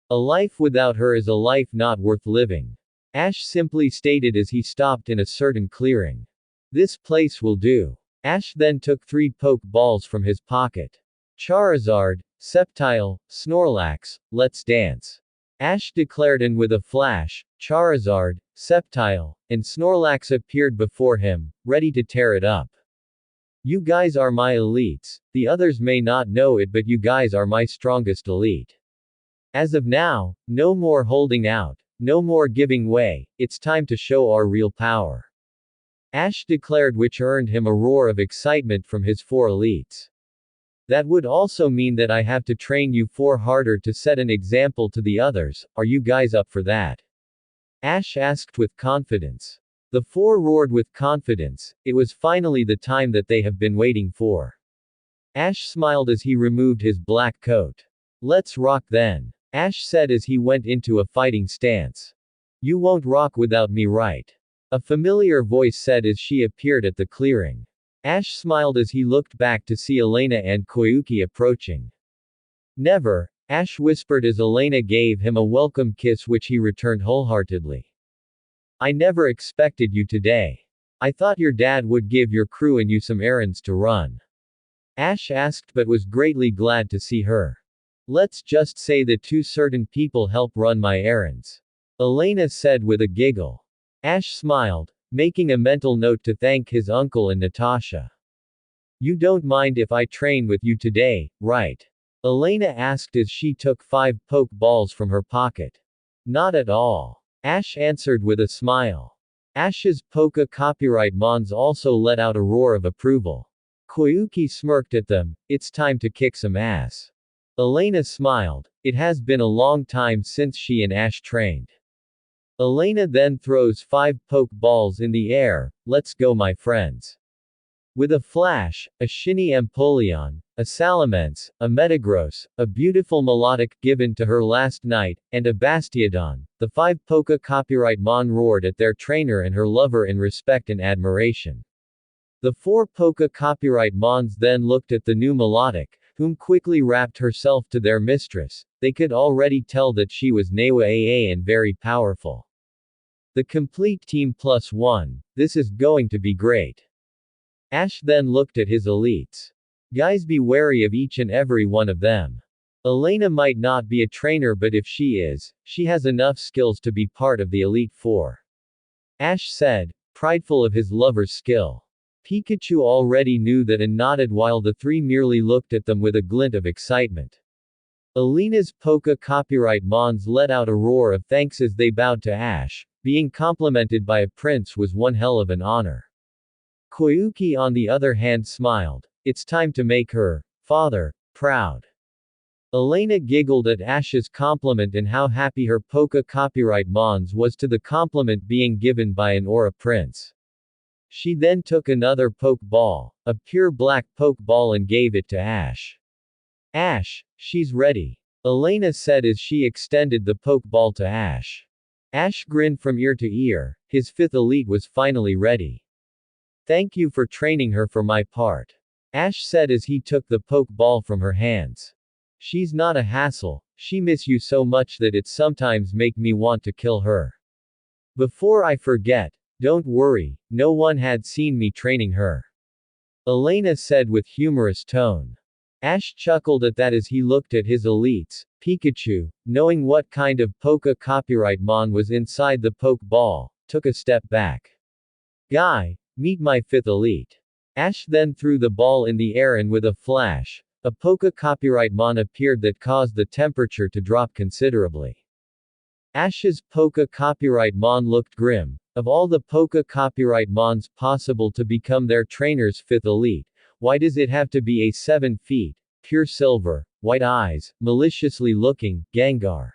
A life without her is a life not worth living. Ash simply stated as he stopped in a certain clearing. This place will do. Ash then took 3 poke balls from his pocket. Charizard, Sceptile, Snorlax, let's dance. Ash declared, and with a flash, Charizard, Sceptile, and Snorlax appeared before him, ready to tear it up. You guys are my elites. The others may not know it, but you guys are my strongest elite. As of now, no more holding out. No more giving way, it's time to show our real power. Ash declared, which earned him a roar of excitement from his 4 elites. That would also mean that I have to train you 4 harder to set an example to the others. Are you guys up for that? Ash asked with confidence. The 4 roared with confidence. It was finally the time that they have been waiting for. Ash smiled as he removed his black coat. Let's rock then. Ash said as he went into a fighting stance. You won't rock without me, right? A familiar voice said as she appeared at the clearing. Ash smiled as he looked back to see Elena and Koyuki approaching. Never, Ash whispered as Elena gave him a welcome kiss, which he returned wholeheartedly. I never expected you today. I thought your dad would give your crew and you some errands to run. Ash asked, but was greatly glad to see her. Let's just say that 2 certain people help run my errands. Elena said with a giggle. Ash smiled, making a mental note to thank his uncle and Natasha. You don't mind if I train with you today, right? Elena asked as she took 5 poke balls from her pocket. Not at all. Ash answered with a smile. Ash's Poke copyright mons also let out a roar of approval. Koyuki smirked at them. It's time to kick some ass. Elena smiled. It has been a long time since she and Ash trained. Elena then throws 5 poke balls in the air. Let's go, my friends. With a flash, a Shiny Empoleon, a Salamence, a Metagross, a beautiful melodic given to her last night, and a Bastiodon, the 5 Poke copyright mon roared at their trainer and her lover in respect and admiration. The 4 Poke copyright mons then looked at the new melodic, whom quickly wrapped herself to their mistress. They could already tell that she was Newa AA and very powerful. The complete team +1. This is going to be great. Ash then looked at his elites. Guys, be wary of each and every one of them. Elena might not be a trainer, but if she is, she has enough skills to be part of the Elite Four. Ash said, prideful of his lover's skill. Pikachu already knew that and nodded while the 3 merely looked at them with a glint of excitement. Elena's Poke copyright mons let out a roar of thanks as they bowed to Ash. Being complimented by a prince was one hell of an honor. Koyuki on the other hand smiled. It's time to make her father proud. Elena giggled at Ash's compliment and how happy her Poke copyright mons was to the compliment being given by an aura prince. She then took another poke ball, a pure black poke ball, and gave it to Ash. Ash, she's ready, Elena said as she extended the poke ball to Ash. Ash grinned from ear to ear. His 5th elite was finally ready. Thank you for training her for my part, Ash said as he took the poke ball from her hands. She's not a hassle. She miss you so much that it sometimes make me want to kill her. Before I forget, don't worry, no one had seen me training her, Elena said with humorous tone. Ash chuckled at that as he looked at his elites. Pikachu, knowing what kind of Poke copyright mon was inside the poke ball, took a step back. Guy, meet my 5th elite. Ash then threw the ball in the air and with a flash, a Poke copyright mon appeared that caused the temperature to drop considerably. Ash's Poke copyright mon looked grim. Of all the Poke copyright mons possible to become their trainer's 5th elite, why does it have to be a 7 feet, pure silver, white eyes, maliciously looking, Gengar?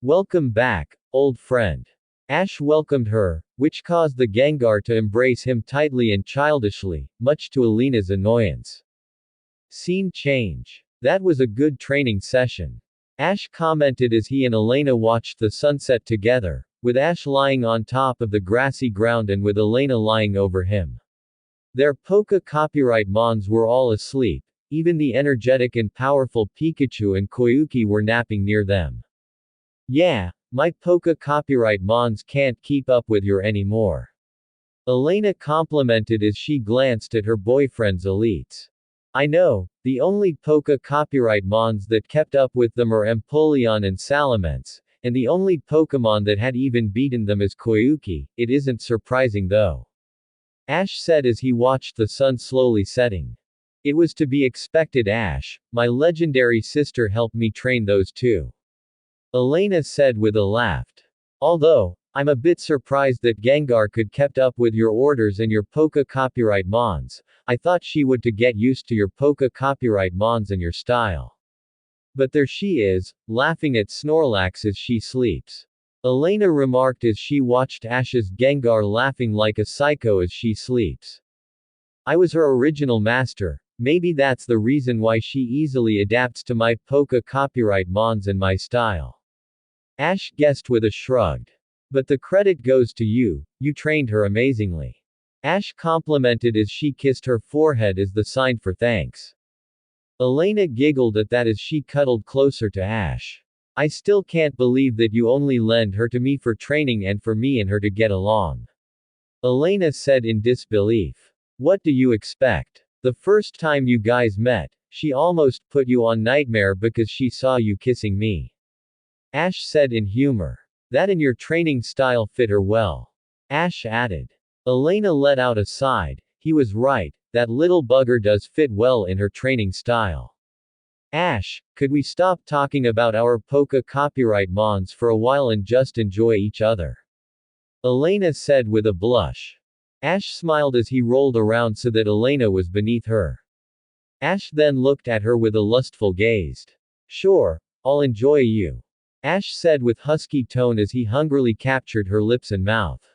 Welcome back, old friend. Ash welcomed her, which caused the Gengar to embrace him tightly and childishly, much to Elena's annoyance. Scene change. That was a good training session, Ash commented as he and Elena watched the sunset together, with Ash lying on top of the grassy ground and with Elena lying over him. Their Poke copyright mons were all asleep. Even the energetic and powerful Pikachu and Koyuki were napping near them. Yeah, my Poke copyright mons can't keep up with you anymore, Elena complimented as she glanced at her boyfriend's elites. I know, the only Poke copyright mons that kept up with them are Empoleon and Salamence, and the only Pokemon that had even beaten them is Koyuki. It isn't surprising though, Ash said as he watched the sun slowly setting. It was to be expected, Ash. My legendary sister helped me train those 2, Elena said with a laugh. Although, I'm a bit surprised that Gengar could kept up with your orders and your Poke copyright mons. I thought she would to get used to your Poke copyright mons and your style. But there she is, laughing at Snorlax as she sleeps, Elena remarked as she watched Ash's Gengar laughing like a psycho as she sleeps. I was her original master. Maybe that's the reason why she easily adapts to my Poke copyright mons and my style, Ash guessed with a shrug. But the credit goes to you, you trained her amazingly, Ash complimented as she kissed her forehead as the sign for thanks. Elena giggled at that as she cuddled closer to Ash. I still can't believe that you only lend her to me for training and for me and her to get along, Elena said in disbelief. What do you expect? The first time you guys met, she almost put you on nightmare because she saw you kissing me, Ash said in humor. That and your training style fit her well, Ash added. Elena let out a sigh. He was right, that little bugger does fit well in her training style. Ash, could we stop talking about our Poke copyright mons for a while and just enjoy each other? Elena said with a blush. Ash smiled as he rolled around so that Elena was beneath her. Ash then looked at her with a lustful gaze. Sure, I'll enjoy you. Ash said with husky tone as he hungrily captured her lips and mouth.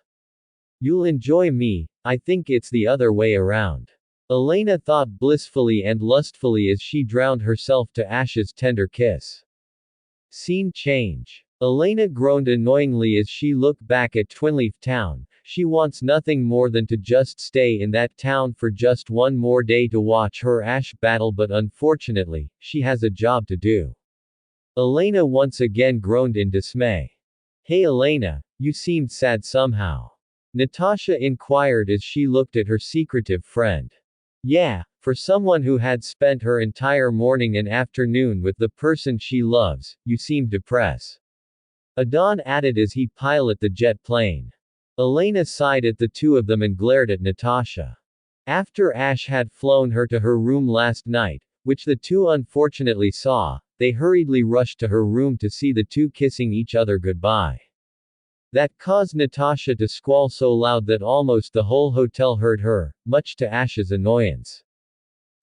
You'll enjoy me, I think it's the other way around. Elena thought blissfully and lustfully as she drowned herself to Ash's tender kiss. Scene change. Elena groaned annoyingly as she looked back at Twinleaf Town. She wants nothing more than to just stay in that town for just one more day to watch her Ash battle, but unfortunately, she has a job to do. Elena once again groaned in dismay. Hey Elena, you seemed sad somehow. Natasha inquired as she looked at her secretive friend. Yeah, for someone who had spent her entire morning and afternoon with the person she loves, you seem depressed. Adon added as he piloted the jet plane. Elena sighed at the two of them and glared at Natasha. After Ash had flown her to her room last night, which the two unfortunately saw, they hurriedly rushed to her room to see the two kissing each other goodbye. That caused Natasha to squall so loud that almost the whole hotel heard her, much to Ash's annoyance.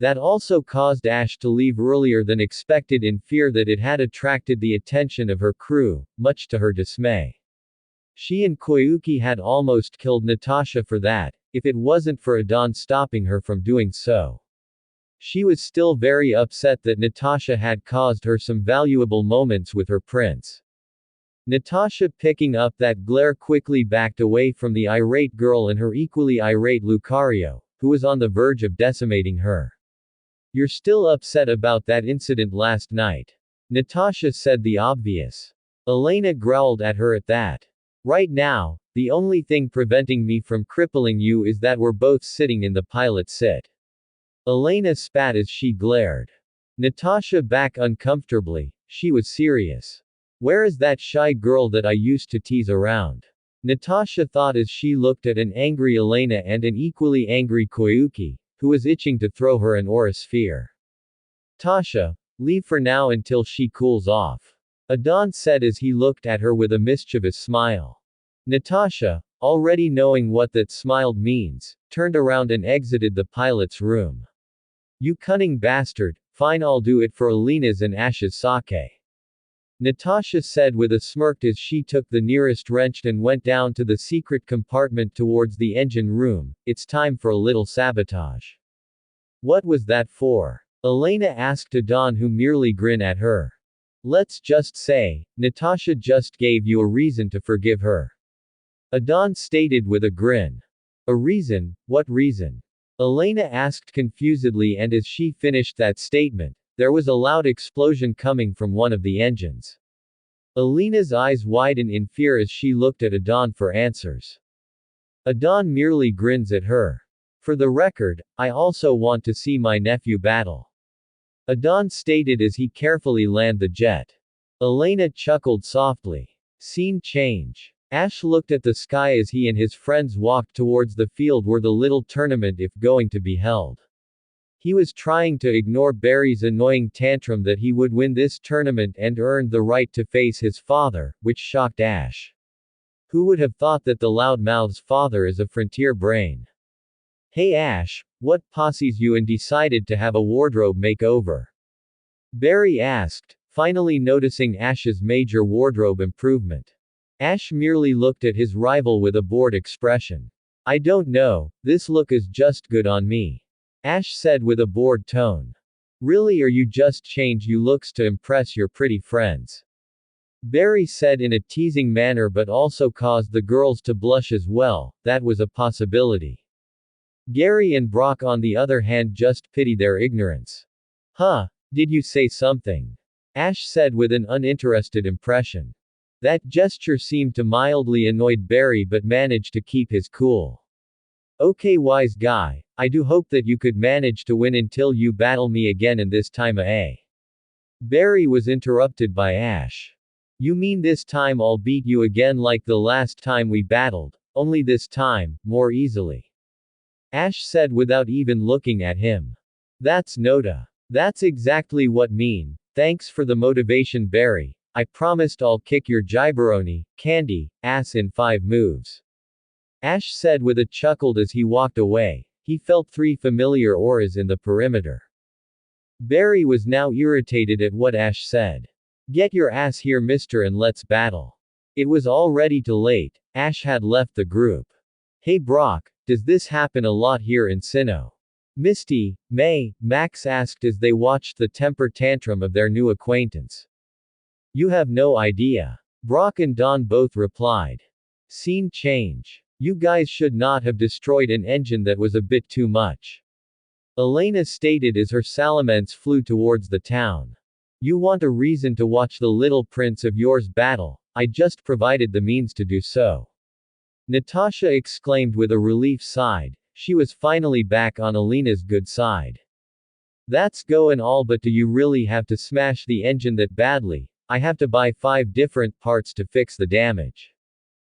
That also caused Ash to leave earlier than expected in fear that it had attracted the attention of her crew, much to her dismay. She and Koyuki had almost killed Natasha for that, if it wasn't for Adon stopping her from doing so. She was still very upset that Natasha had caused her some valuable moments with her prince. Natasha, picking up that glare, quickly backed away from the irate girl and her equally irate Lucario, who was on the verge of decimating her. You're still upset about that incident last night? Natasha said the obvious. Elena growled at her at that. Right now, the only thing preventing me from crippling you is that we're both sitting in the pilot seat. Elena spat as she glared. Natasha back uncomfortably, she was serious. Where is that shy girl that I used to tease around? Natasha thought as she looked at an angry Elena and an equally angry Koyuki, who was itching to throw her an aura sphere. Tasha, leave for now until she cools off. Adon said as he looked at her with a mischievous smile. Natasha, already knowing what that smile means, turned around and exited the pilot's room. You cunning bastard, fine, I'll do it for Elena's and Ash's sake. Natasha said with a smirk as she took the nearest wrench and went down to the secret compartment towards the engine room. It's time for a little sabotage. What was that for? Elena asked Adon, who merely grinned at her. Let's just say, Natasha just gave you a reason to forgive her. Adon stated with a grin. A reason? What reason? Elena asked confusedly, and as she finished that statement, there was a loud explosion coming from one of the engines. Elena's eyes widened in fear as she looked at Adon for answers. Adon merely grins at her. For the record, I also want to see my nephew battle. Adon stated as he carefully landed the jet. Elena chuckled softly. Scene change. Ash looked at the sky as he and his friends walked towards the field where the little tournament is going to be held. He was trying to ignore Barry's annoying tantrum that he would win this tournament and earned the right to face his father, which shocked Ash. Who would have thought that the loudmouth's father is a frontier brain? Hey Ash, what posses you and decided to have a wardrobe makeover? Barry asked, finally noticing Ash's major wardrobe improvement. Ash merely looked at his rival with a bored expression. I don't know, this look is just good on me. Ash said with a bored tone. Really, or you just change you looks to impress your pretty friends? Barry said in a teasing manner, but also caused the girls to blush as well. That was a possibility. Gary and Brock on the other hand just pity their ignorance. Huh, did you say something? Ash said with an uninterested impression. That gesture seemed to mildly annoy Barry but managed to keep his cool. Okay wise guy, I do hope that you could manage to win until you battle me again, and this time Barry was interrupted by Ash. You mean this time I'll beat you again like the last time we battled, only this time, more easily. Ash said without even looking at him. That's Noda. That's exactly what mean. Thanks for the motivation, Barry. I promised I'll kick your Jibaroni, candy, ass in 5 moves. Ash said with a chuckle as he walked away. He felt 3 familiar auras in the perimeter. Barry was now irritated at what Ash said. Get your ass here, mister, and let's battle. It was already too late. Ash had left the group. Hey Brock, does this happen a lot here in SHINO? Misty, May, Max asked as they watched the temper tantrum of their new acquaintance. You have no idea. Brock and Don both replied. Scene change. You guys should not have destroyed an engine that was a bit too much. Elena stated as her salamence flew towards the town. You want a reason to watch the little prince of yours battle, I just provided the means to do so. Natasha exclaimed with a relief sigh. She was finally back on Elena's good side. That's go and all, but do you really have to smash the engine that badly? I have to buy 5 different parts to fix the damage.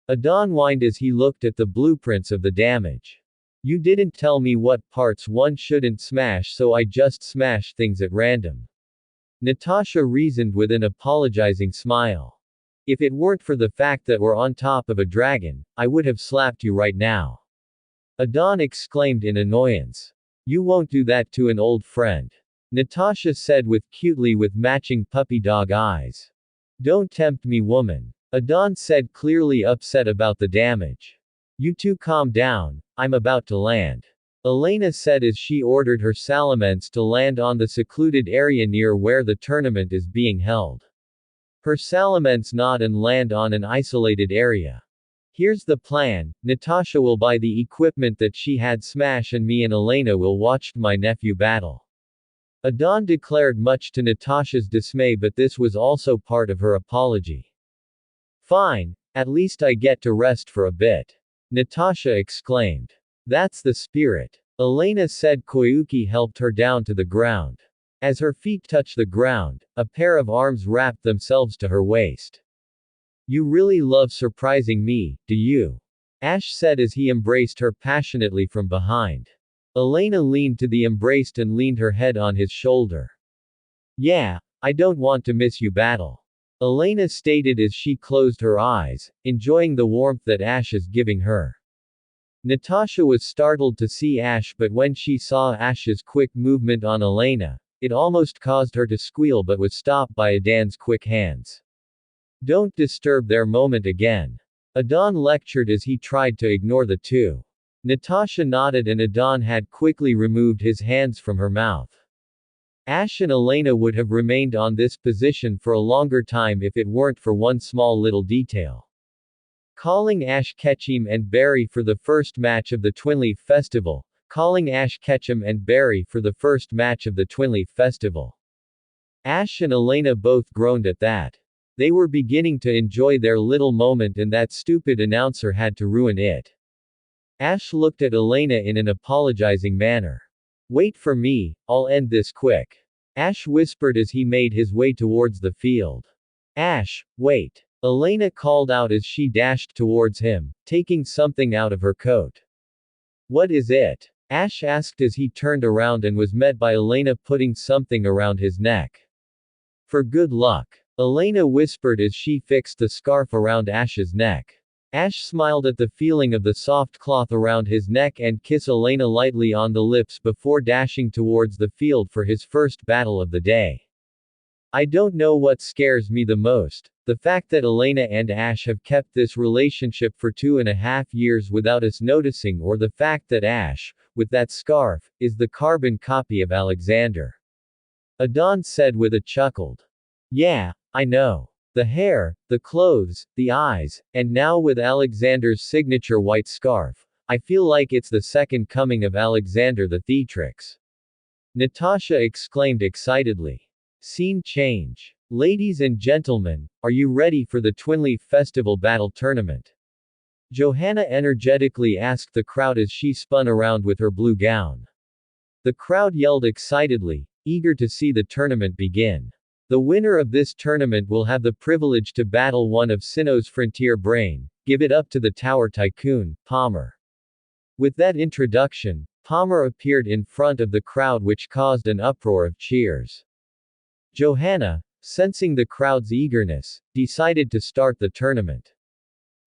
Adon whined as he looked at the blueprints of the damage. You didn't tell me what parts one shouldn't smash, so I just smashed things at random. Natasha reasoned with an apologizing smile. If it weren't for the fact that we're on top of a dragon, I would have slapped you right now. Adon exclaimed in annoyance. You won't do that to an old friend. Natasha said with matching puppy dog eyes. Don't tempt me, woman. Adon said, clearly upset about the damage. You two calm down, I'm about to land. Elena said as she ordered her salamence to land on the secluded area near where the tournament is being held. Her salamence nod and land on an isolated area. Here's the plan, Natasha will buy the equipment that she had smash and me and Elena will watch my nephew battle. Adon declared, much to Natasha's dismay, but this was also part of her apology. Fine, at least I get to rest for a bit. Natasha exclaimed. That's the spirit. Elena said. Koyuki helped her down to the ground. As her feet touched the ground, a pair of arms wrapped themselves to her waist. You really love surprising me, do you? Ash said as he embraced her passionately from behind. Elena leaned to the embraced and leaned her head on his shoulder. Yeah, I don't want to miss you battle. Elena stated as she closed her eyes, enjoying the warmth that Ash is giving her. Natasha was startled to see Ash, but when she saw Ash's quick movement on Elena, it almost caused her to squeal but was stopped by Adon's quick hands. Don't disturb their moment again. Adon lectured as he tried to ignore the two. Natasha nodded and Adon had quickly removed his hands from her mouth. Ash and Elena would have remained on this position for a longer time if it weren't for one small little detail. Calling Ash Ketchum and Barry for the first match of the Twinleaf Festival. Calling Ash Ketchum and Barry for the first match of the Twinleaf Festival. Ash and Elena both groaned at that. They were beginning to enjoy their little moment and that stupid announcer had to ruin it. Ash looked at Elena in an apologizing manner. Wait for me, I'll end this quick. Ash whispered as he made his way towards the field. Ash, wait. Elena called out as she dashed towards him, taking something out of her coat. What is it? Ash asked as he turned around and was met by Elena putting something around his neck. For good luck. Elena whispered as she fixed the scarf around Ash's neck. Ash smiled at the feeling of the soft cloth around his neck and kissed Elena lightly on the lips before dashing towards the field for his first battle of the day. I don't know what scares me the most, the fact that Elena and Ash have kept this relationship for 2.5 years without us noticing, or the fact that Ash, with that scarf, is the carbon copy of Alexander. Adon said with a chuckle. Yeah, I know. The hair, the clothes, the eyes, and now with Alexander's signature white scarf, I feel like it's the second coming of Alexander the Theatrix. Natasha exclaimed excitedly. Scene change. Ladies and gentlemen, are you ready for the Twinleaf Festival Battle Tournament? Johanna energetically asked the crowd as she spun around with her blue gown. The crowd yelled excitedly, eager to see the tournament begin. The winner of this tournament will have the privilege to battle one of SHINO's frontier brain. Give it up to the Tower Tycoon, Palmer. With that introduction, Palmer appeared in front of the crowd, which caused an uproar of cheers. Johanna, sensing the crowd's eagerness, decided to start the tournament.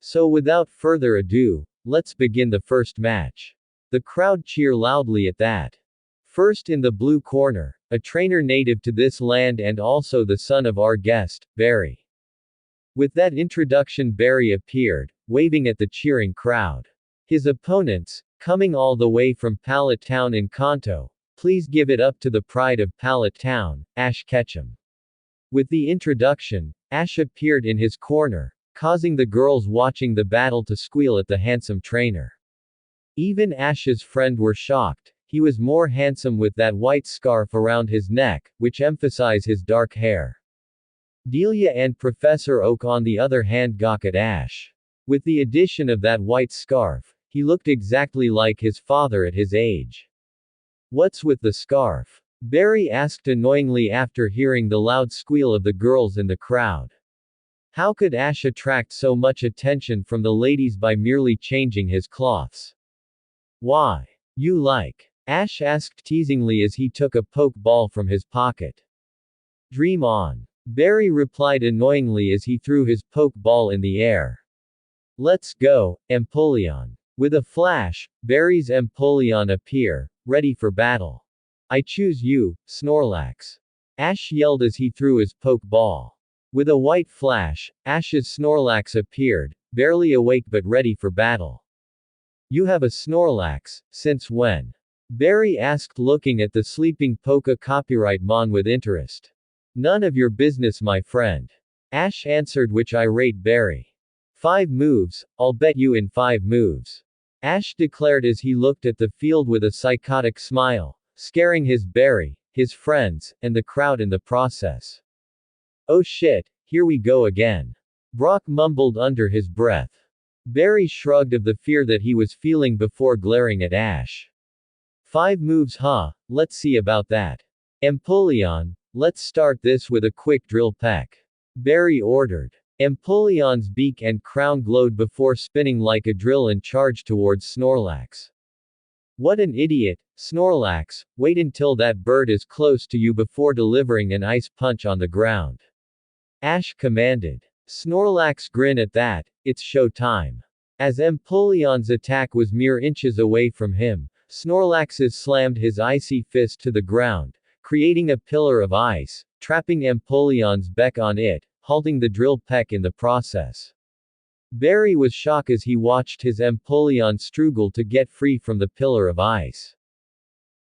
So without further ado, let's begin the first match. The crowd cheer loudly at that. First in the blue corner, a trainer native to this land and also the son of our guest, Barry. With that introduction, Barry appeared, waving at the cheering crowd. His opponents, coming all the way from Pallet Town in Kanto, please give it up to the pride of Pallet Town, Ash Ketchum. With the introduction, Ash appeared in his corner, causing the girls watching the battle to squeal at the handsome trainer. Even Ash's friend were shocked. He was more handsome with that white scarf around his neck, which emphasized his dark hair. Delia and Professor Oak on the other hand gawked at Ash. With the addition of that white scarf, he looked exactly like his father at his age. What's with the scarf? Barry asked annoyingly after hearing the loud squeal of the girls in the crowd. How could Ash attract so much attention from the ladies by merely changing his cloths? Why? You like? Ash asked teasingly as he took a poke ball from his pocket. Dream on. Barry replied annoyingly as he threw his poke ball in the air. Let's go, Empoleon. With a flash, Barry's Empoleon appear, ready for battle. I choose you, Snorlax. Ash yelled as he threw his poke ball. With a white flash, Ash's Snorlax appeared, barely awake but ready for battle. You have a Snorlax, since when? Barry asked, looking at the sleeping Poké Copyright Mon with interest. None of your business, my friend. Ash answered, which irate Barry. 5 moves, I'll bet you in 5 moves. Ash declared as he looked at the field with a psychotic smile, scaring his Barry, his friends, and the crowd in the process. Oh shit, here we go again. Brock mumbled under his breath. Barry shrugged of the fear that he was feeling before glaring at Ash. 5 moves, huh? Let's see about that. Empoleon, let's start this with a quick drill peck. Barry ordered. Empoleon's beak and crown glowed before spinning like a drill and charged towards Snorlax. What an idiot, Snorlax, wait until that bird is close to you before delivering an ice punch on the ground. Ash commanded. Snorlax grinned at that, it's show time. As Empoleon's attack was mere inches away from him, Snorlax's slammed his icy fist to the ground, creating a pillar of ice, trapping Empoleon's beak on it, halting the drill peck in the process. Barry was shocked as he watched his Empoleon struggle to get free from the pillar of ice.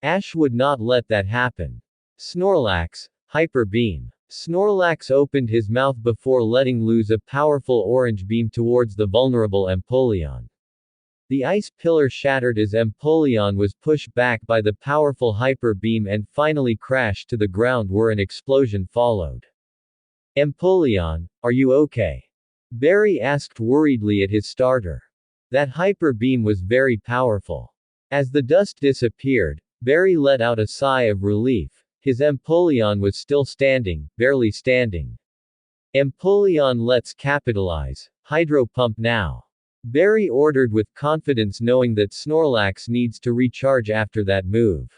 Ash would not let that happen. Snorlax, Hyper Beam. Snorlax opened his mouth before letting loose a powerful orange beam towards the vulnerable Empoleon. The ice pillar shattered as Empoleon was pushed back by the powerful Hyper Beam and finally crashed to the ground where an explosion followed. Empoleon, are you okay? Barry asked worriedly at his starter. That Hyper Beam was very powerful. As the dust disappeared, Barry let out a sigh of relief. His Empoleon was still standing, barely standing. Empoleon, let's capitalize. Hydro Pump now. Barry ordered with confidence, knowing that Snorlax needs to recharge after that move.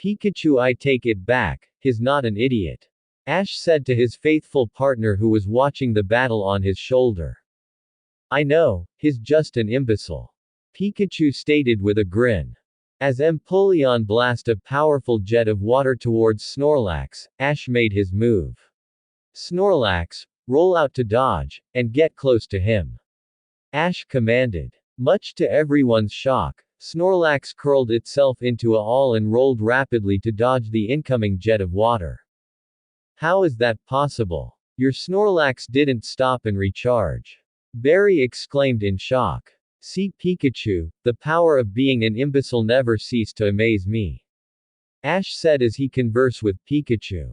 Pikachu, I take it back, he's not an idiot. Ash said to his faithful partner who was watching the battle on his shoulder. I know, he's just an imbecile. Pikachu stated with a grin. As Empoleon blasted a powerful jet of water towards Snorlax, Ash made his move. Snorlax, roll out to dodge, and get close to him. Ash commanded. Much to everyone's shock, Snorlax curled itself into a ball and rolled rapidly to dodge the incoming jet of water. How is that possible? Your Snorlax didn't stop and recharge. Barry exclaimed in shock. See, Pikachu, the power of being an imbecile never ceased to amaze me. Ash said as he conversed with Pikachu.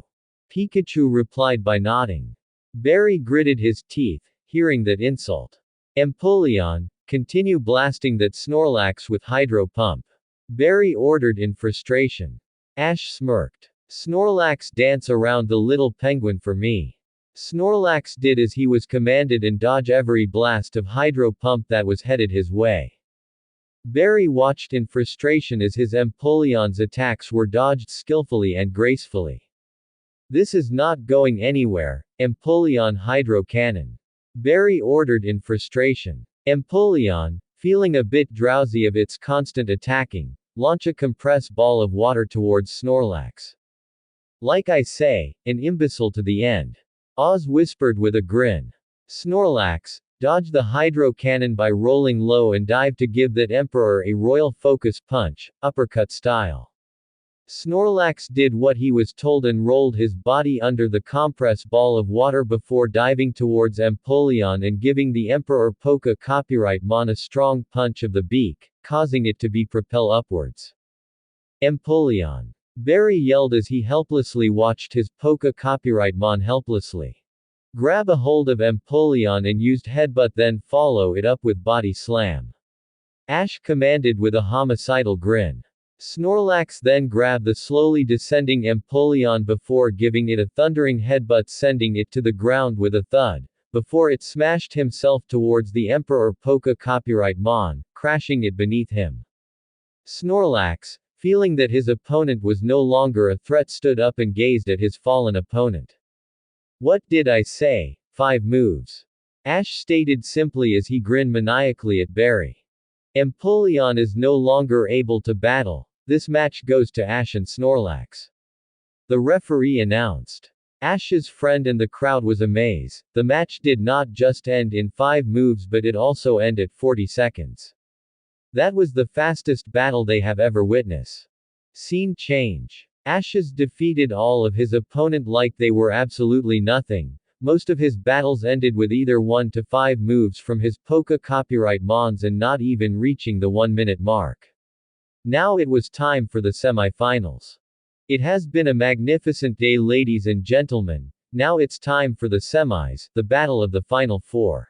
Pikachu replied by nodding. Barry gritted his teeth, hearing that insult. Empoleon, continue blasting that Snorlax with Hydro Pump. Barry ordered in frustration. Ash smirked. Snorlax, dance around the little penguin for me. Snorlax did as he was commanded and dodged every blast of Hydro Pump that was headed his way. Barry watched in frustration as his Empoleon's attacks were dodged skillfully and gracefully. This is not going anywhere, Empoleon Hydro Cannon. Barry ordered in frustration. Empoleon, feeling a bit drowsy of its constant attacking, launch a compress ball of water towards Snorlax. Like I say, an imbecile to the end. Oz whispered with a grin. Snorlax, dodge the Hydro Cannon by rolling low and dive to give that Emperor a royal focus punch, uppercut style. Snorlax did what he was told and rolled his body under the compress ball of water before diving towards Empoleon and giving the Emperor Poké Copyright Mon a strong punch of the beak, causing it to be propel upwards. Empoleon. Barry yelled as he helplessly watched his Poké Copyright Mon helplessly grab a hold of Empoleon and used headbutt, then follow it up with body slam. Ash commanded with a homicidal grin. Snorlax then grabbed the slowly descending Empoleon before giving it a thundering headbutt, sending it to the ground with a thud, before it smashed himself towards the Emperor Poké Copyright Mon, crashing it beneath him. Snorlax, feeling that his opponent was no longer a threat, stood up and gazed at his fallen opponent. What did I say? 5 moves. Ash stated simply as he grinned maniacally at Barry. Empoleon is no longer able to battle. This match goes to Ash and Snorlax. The referee announced. Ash's friend and the crowd was amazed. The match did not just end in 5 moves, but it also ended 40 seconds. That was the fastest battle they have ever witnessed. Scene change. Ash's defeated all of his opponent like they were absolutely nothing. Most of his battles ended with either 1 to 5 moves from his Poké Copyright Mons and not even reaching the 1-minute mark. Now it was time for the semi-finals. It has been a magnificent day, ladies and gentlemen. Now it's time for the semis, the battle of the final 4.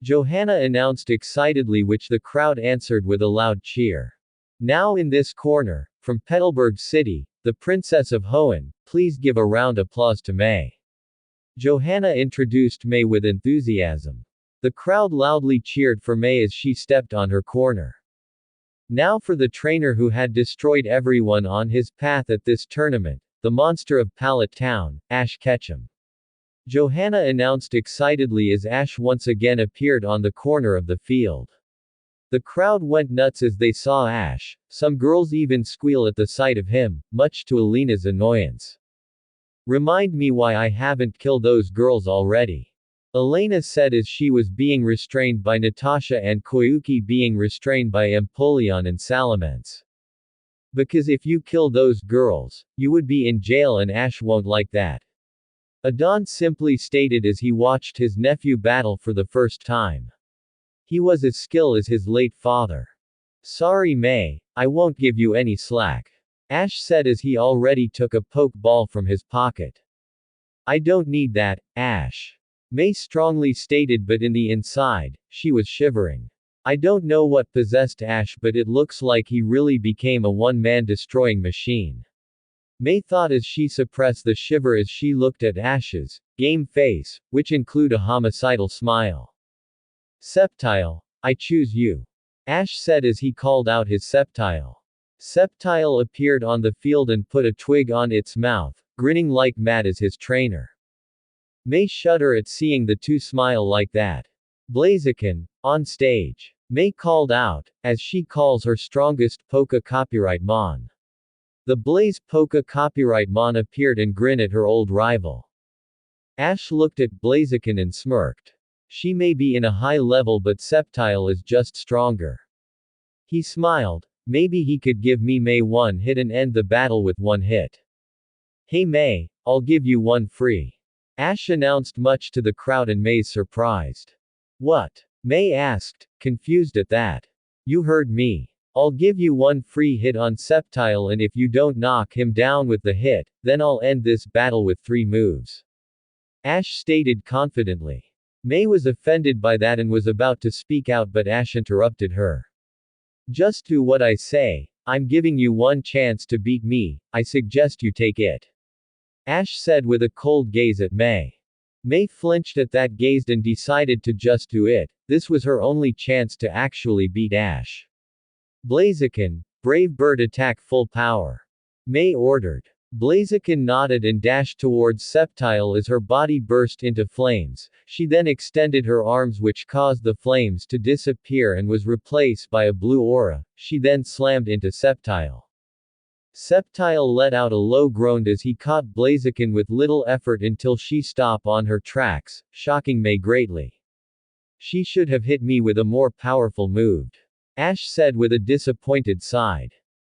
Johanna announced excitedly, which the crowd answered with a loud cheer. Now in this corner, from Petalburg City, the Princess of Hoenn, please give a round applause to May. Johanna introduced May with enthusiasm. The crowd loudly cheered for May as she stepped on her corner. Now for the trainer who had destroyed everyone on his path at this tournament, the monster of Pallet Town, Ash Ketchum. Johanna announced excitedly as Ash once again appeared on the corner of the field. The crowd went nuts as they saw Ash. Some girls even squeal at the sight of him, much to Alina's annoyance. Remind me why I haven't killed those girls already. Elena said as she was being restrained by Natasha and Koyuki being restrained by Empoleon and Salamence. Because if you kill those girls, you would be in jail and Ash won't like that. Adon simply stated as he watched his nephew battle for the first time. He was as skilled as his late father. Sorry May, I won't give you any slack. Ash said as he already took a poke ball from his pocket. I don't need that, Ash. May strongly stated, but in the inside, she was shivering. I don't know what possessed Ash, but it looks like he really became a one-man destroying machine. May thought as she suppressed the shiver as she looked at Ash's game face, which include a homicidal smile. Sceptile, I choose you. Ash said as he called out his Sceptile. Sceptile appeared on the field and put a twig on its mouth, grinning like mad as his trainer. May shudder at seeing the two smile like that. Blaziken, on stage. May called out, as she calls her strongest Poké Copyright Mon. The Blaze Poké Copyright Mon appeared and grinned at her old rival. Ash looked at Blaziken and smirked. She may be in a high level, but Sceptile is just stronger. He smiled. Maybe he could give me May 1 hit and end the battle with 1 hit. Hey May, I'll give you 1 free. Ash announced, much to the crowd and May's surprised. What? May asked, confused at that. You heard me. I'll give you 1 free hit on Sceptile, and if you don't knock him down with the hit, then I'll end this battle with 3 moves. Ash stated confidently. May was offended by that and was about to speak out, but Ash interrupted her. Just do what I say. I'm giving you 1 chance to beat me, I suggest you take it. Ash said with a cold gaze at May. May flinched at that gaze and decided to just do it. This was her only chance to actually beat Ash. Blaziken, brave bird attack full power. May ordered. Blaziken nodded and dashed towards Sceptile as her body burst into flames. She then extended her arms which caused the flames to disappear and was replaced by a blue aura. She then slammed into Sceptile. Sceptile let out a low groan as he caught Blaziken with little effort until she stopped on her tracks, shocking May greatly. She should have hit me with a more powerful move, Ash said with a disappointed sigh.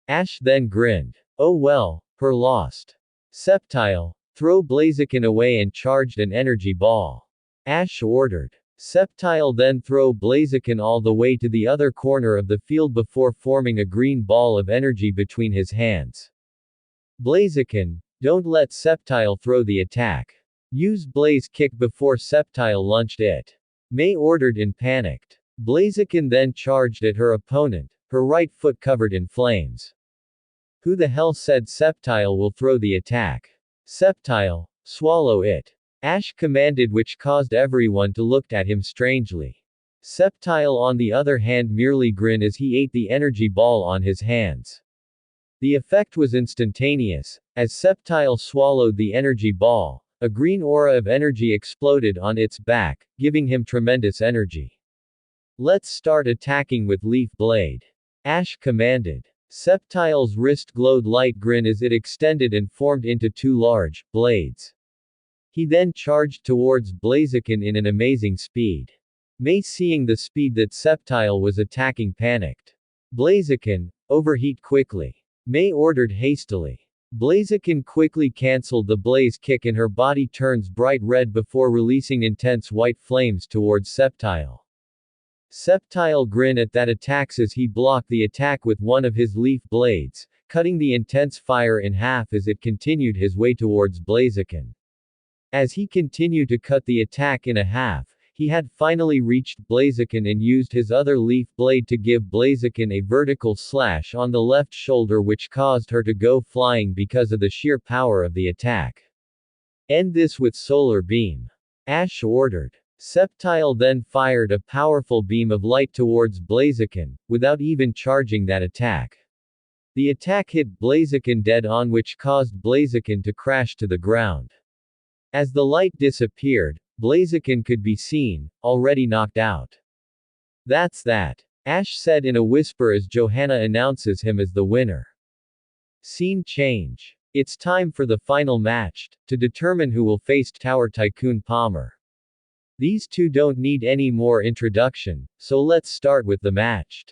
Ash then grinned. Oh well, her lost. Sceptile, throw Blaziken away and charged an energy ball. Ash ordered. Sceptile then throw Blaziken all the way to the other corner of the field before forming a green ball of energy between his hands. Blaziken, don't let Sceptile throw the attack. Use Blaze Kick before Sceptile launched it. May ordered in panicked. Blaziken then charged at her opponent, her right foot covered in flames. Who the hell said Sceptile will throw the attack? Sceptile, swallow it. Ash commanded, which caused everyone to look at him strangely. Sceptile on the other hand merely grinned as he ate the energy ball on his hands. The effect was instantaneous. As Sceptile swallowed the energy ball, a green aura of energy exploded on its back, giving him tremendous energy. Let's start attacking with Leaf Blade. Ash commanded. Sceptile's wrist glowed light green as it extended and formed into two large blades. He then charged towards Blaziken in an amazing speed. May, seeing the speed that Sceptile was attacking, panicked. Blaziken, overheat quickly. May ordered hastily. Blaziken quickly cancelled the blaze kick and her body turns bright red before releasing intense white flames towards Sceptile. Sceptile grinned at that attacks as he blocked the attack with one of his leaf blades, cutting the intense fire in half as it continued his way towards Blaziken. As he continued to cut the attack in half, he had finally reached Blaziken and used his other leaf blade to give Blaziken a vertical slash on the left shoulder which caused her to go flying because of the sheer power of the attack. End this with solar beam. Ash ordered. Sceptile then fired a powerful beam of light towards Blaziken, without even charging that attack. The attack hit Blaziken dead on, which caused Blaziken to crash to the ground. As the light disappeared, Blaziken could be seen, already knocked out. That's that, Ash said in a whisper as Johanna announces him as the winner. Scene change. It's time for the final match, to determine who will face Tower Tycoon Palmer. These two don't need any more introduction, so let's start with the match.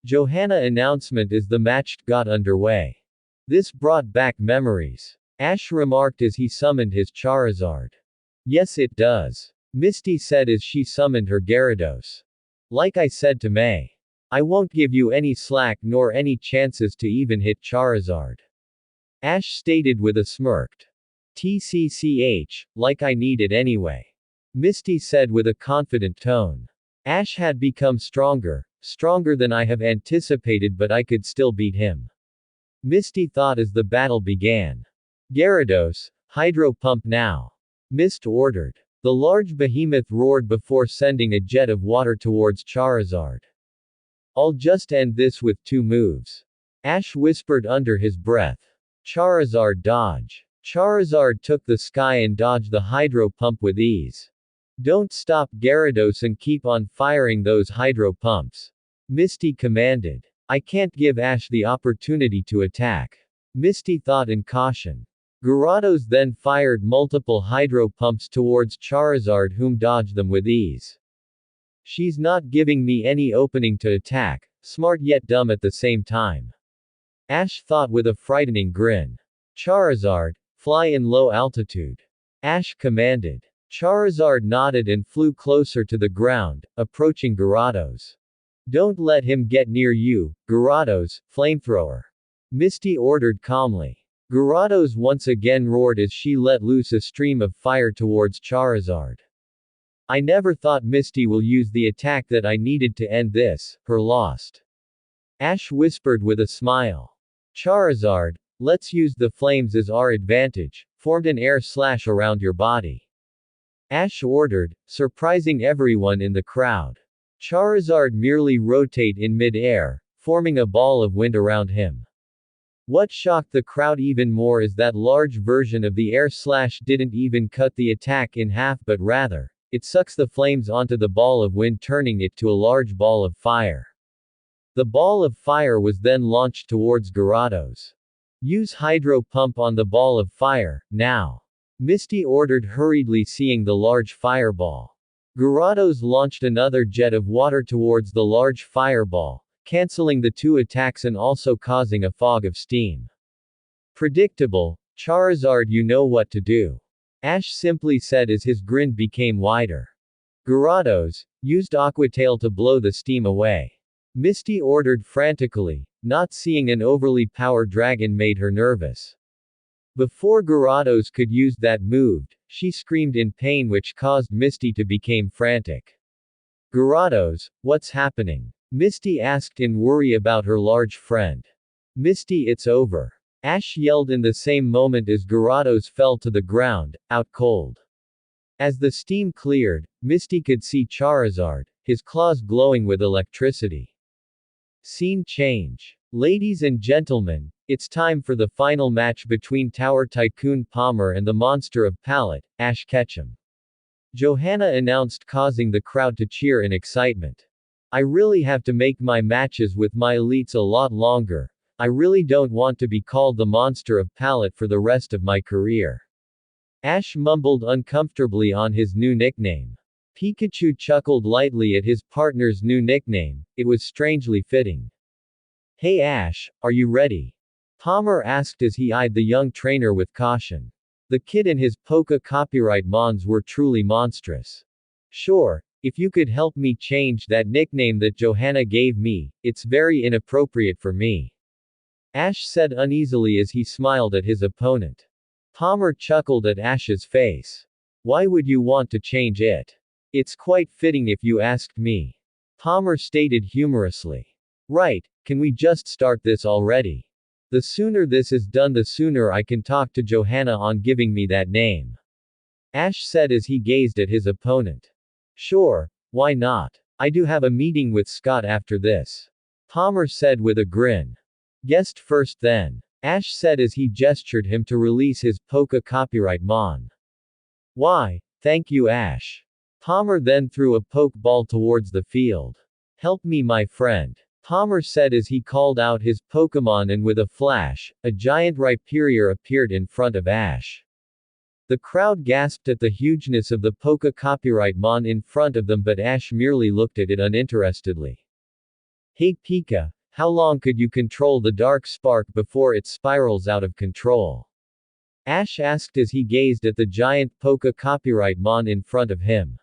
Johanna announcement as the match got underway. This brought back memories, Ash remarked as he summoned his Charizard. Yes it does, Misty said as she summoned her Gyarados. Like I said to May. I won't give you any slack nor any chances to even hit Charizard. Ash stated with a smirked. TCCH, like I need it anyway. Misty said with a confident tone. Ash had become stronger than I have anticipated, but I could still beat him. Misty thought as the battle began. Gyarados, Hydro Pump now. Mist ordered. The large behemoth roared before sending a jet of water towards Charizard. I'll just end this with 2 moves. Ash whispered under his breath. Charizard dodge. Charizard took the sky and dodged the Hydro Pump with ease. Don't stop Gyarados and keep on firing those Hydro Pumps. Misty commanded. I can't give Ash the opportunity to attack. Misty thought in caution. Gyarados then fired multiple Hydro Pumps towards Charizard, whom dodged them with ease. She's not giving me any opening to attack, smart yet dumb at the same time. Ash thought with a frightening grin. Charizard, fly in low altitude. Ash commanded. Charizard nodded and flew closer to the ground, approaching Gyarados. Don't let him get near you, Gyarados, flamethrower. Misty ordered calmly. Gyarados once again roared as she let loose a stream of fire towards Charizard. I never thought Misty will use the attack that I needed to end this, her lost. Ash whispered with a smile. Charizard, let's use the flames as our advantage, formed an air slash around your body. Ash ordered, surprising everyone in the crowd. Charizard merely rotate in mid-air, forming a ball of wind around him. What shocked the crowd even more is that large version of the air slash didn't even cut the attack in half but rather, it sucks the flames onto the ball of wind turning it to a large ball of fire. The ball of fire was then launched towards Gyarados. Use hydro pump on the ball of fire, now. Misty ordered hurriedly seeing the large fireball. Gyarados launched another jet of water towards the large fireball, cancelling the two attacks and also causing a fog of steam. Predictable, Charizard, you know what to do. Ash simply said as his grin became wider. Gyarados used Aqua Tail to blow the steam away. Misty ordered frantically, not seeing an overly powered dragon made her nervous. Before Gyarados could use that move, she screamed in pain which caused Misty to become frantic. Gyarados, what's happening? Misty asked in worry about her large friend. Misty, it's over. Ash yelled in the same moment as Gyarados fell to the ground, out cold. As the steam cleared, Misty could see Charizard, his claws glowing with electricity. Scene change. Ladies and gentlemen, it's time for the final match between Tower Tycoon Palmer and the monster of palette, Ash Ketchum. Johanna announced, causing the crowd to cheer in excitement. I really have to make my matches with my elites a lot longer. I really don't want to be called the monster of palette for the rest of my career. Ash mumbled uncomfortably on his new nickname. Pikachu chuckled lightly at his partner's new nickname, it was strangely fitting. Hey Ash, are you ready? Palmer asked as he eyed the young trainer with caution. The kid and his Poké copyright mons were truly monstrous. Sure, if you could help me change that nickname that Johanna gave me, it's very inappropriate for me. Ash said uneasily as he smiled at his opponent. Palmer chuckled at Ash's face. Why would you want to change it? It's quite fitting if you asked me. Palmer stated humorously. Right, can we just start this already? The sooner this is done the sooner I can talk to Johanna on giving me that name. Ash said as he gazed at his opponent. Sure, why not? I do have a meeting with Scott after this. Palmer said with a grin. Guest first then. Ash said as he gestured him to release his Poké copyright mon. Why, thank you Ash. Palmer then threw a poke ball towards the field. Help me my friend. Palmer said as he called out his Pokémon and with a flash, a giant Rhyperior appeared in front of Ash. The crowd gasped at the hugeness of the Poké copyright mon in front of them but Ash merely looked at it uninterestedly. Hey Pika, how long could you control the dark spark before it spirals out of control? Ash asked as he gazed at the giant Poké copyright mon in front of him.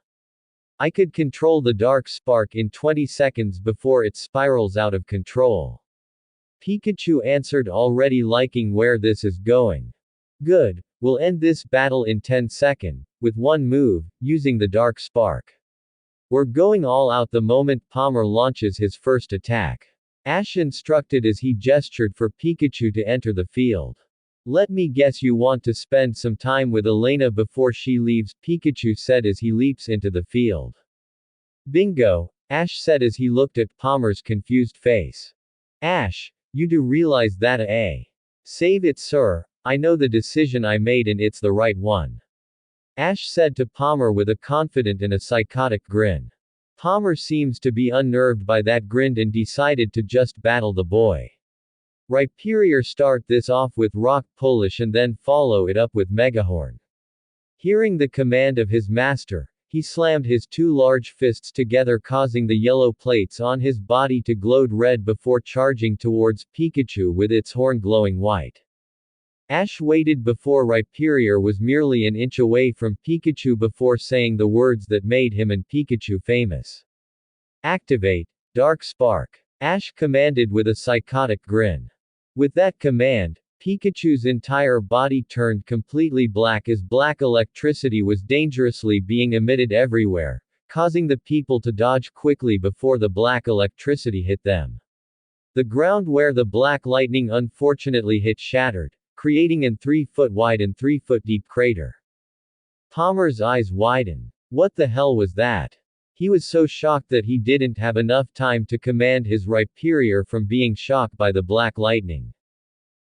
I could control the dark spark in 20 seconds before it spirals out of control. Pikachu answered, already liking where this is going. Good, we'll end this battle in 10 seconds, with one move, using the dark spark. We're going all out the moment Palmer launches his first attack. Ash instructed as he gestured for Pikachu to enter the field. Let me guess you want to spend some time with Elena before she leaves, Pikachu said as he leaps into the field. Bingo, Ash said as he looked at Palmer's confused face. Ash, you do realize that save it sir, I know the decision I made and it's the right one. Ash said to Palmer with a confident and a psychotic grin. Palmer seems to be unnerved by that grin and decided to just battle the boy. Rhyperior start this off with Rock Polish and then follow it up with Megahorn. Hearing the command of his master, he slammed his two large fists together causing the yellow plates on his body to glow red before charging towards Pikachu with its horn glowing white. Ash waited before Rhyperior was merely an inch away from Pikachu before saying the words that made him and Pikachu famous. Activate, Dark Spark. Ash commanded with a psychotic grin. With that command, Pikachu's entire body turned completely black as black electricity was dangerously being emitted everywhere, causing the people to dodge quickly before the black electricity hit them. The ground where the black lightning unfortunately hit shattered, creating an 3-foot wide and 3-foot deep crater. Palmer's eyes widen. What the hell was that? He was so shocked that he didn't have enough time to command his Rhyperior from being shocked by the black lightning.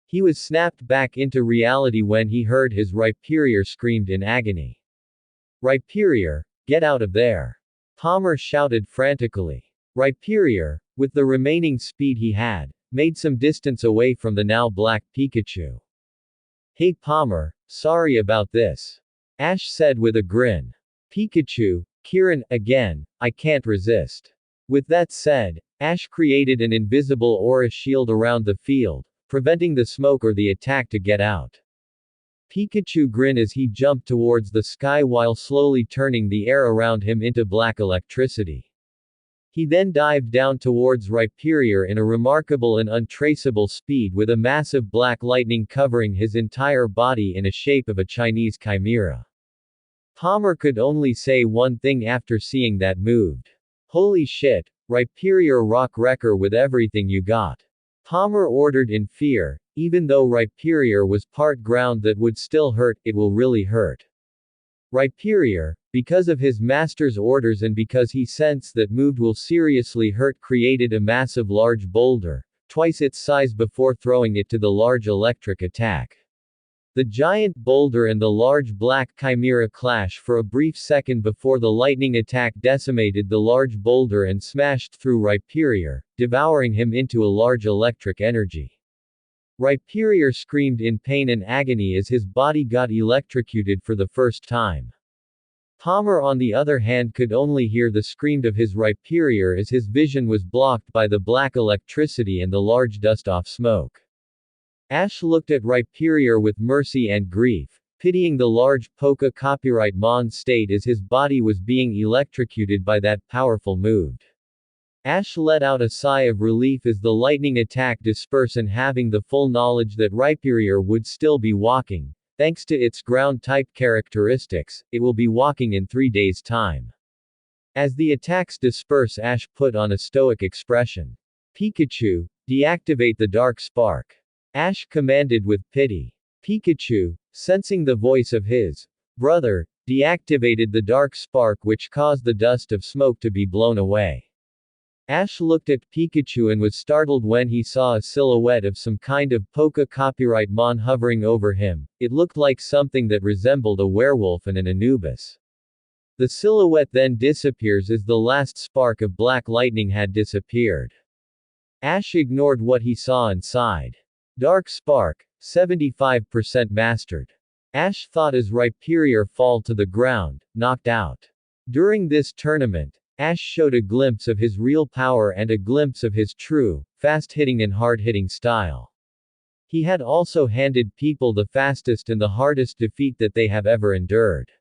He was snapped back into reality when he heard his Rhyperior screamed in agony. Rhyperior, get out of there! Palmer shouted frantically. Rhyperior, with the remaining speed he had, made some distance away from the now black Pikachu. Hey Palmer, sorry about this. Ash said with a grin. Pikachu, Kieran, again, I can't resist. With that said, Ash created an invisible aura shield around the field, preventing the smoke or the attack to get out. Pikachu grinned as he jumped towards the sky while slowly turning the air around him into black electricity. He then dived down towards Rhyperior in a remarkable and untraceable speed with a massive black lightning covering his entire body in a shape of a Chinese chimera. Palmer could only say one thing after seeing that moved. Holy shit, Rhyperior rock wrecker with everything you got. Palmer ordered in fear, even though Rhyperior was part ground that would still hurt, it will really hurt. Rhyperior, because of his master's orders and because he sensed that moved will seriously hurt, created a massive large boulder, twice its size before throwing it to the large electric attack. The giant boulder and the large black chimera clash for a brief second before the lightning attack decimated the large boulder and smashed through Rhyperior, devouring him into a large electric energy. Rhyperior screamed in pain and agony as his body got electrocuted for the first time. Palmer on the other hand could only hear the scream of his Rhyperior as his vision was blocked by the black electricity and the large dust-off smoke. Ash looked at Rhyperior with mercy and grief, pitying the large Pokémon state as his body was being electrocuted by that powerful move. Ash let out a sigh of relief as the lightning attack dispersed, and having the full knowledge that Rhyperior would still be walking, thanks to its ground-type characteristics, it will be walking in 3 days' time. As the attacks disperse, Ash put on a stoic expression. Pikachu, deactivate the dark spark. Ash commanded with pity. Pikachu, sensing the voice of his brother, deactivated the dark spark, which caused the dust of smoke to be blown away. Ash looked at Pikachu and was startled when he saw a silhouette of some kind of Pokémon hovering over him. It looked like something that resembled a werewolf and an Anubis. The silhouette then disappears as the last spark of black lightning had disappeared. Ash ignored what he saw and sighed. Dark Spark, 75% mastered. Ash thought as Rhyperior fall to the ground, knocked out. During this tournament, Ash showed a glimpse of his real power and a glimpse of his true, fast-hitting and hard-hitting style. He had also handed people the fastest and the hardest defeat that they have ever endured.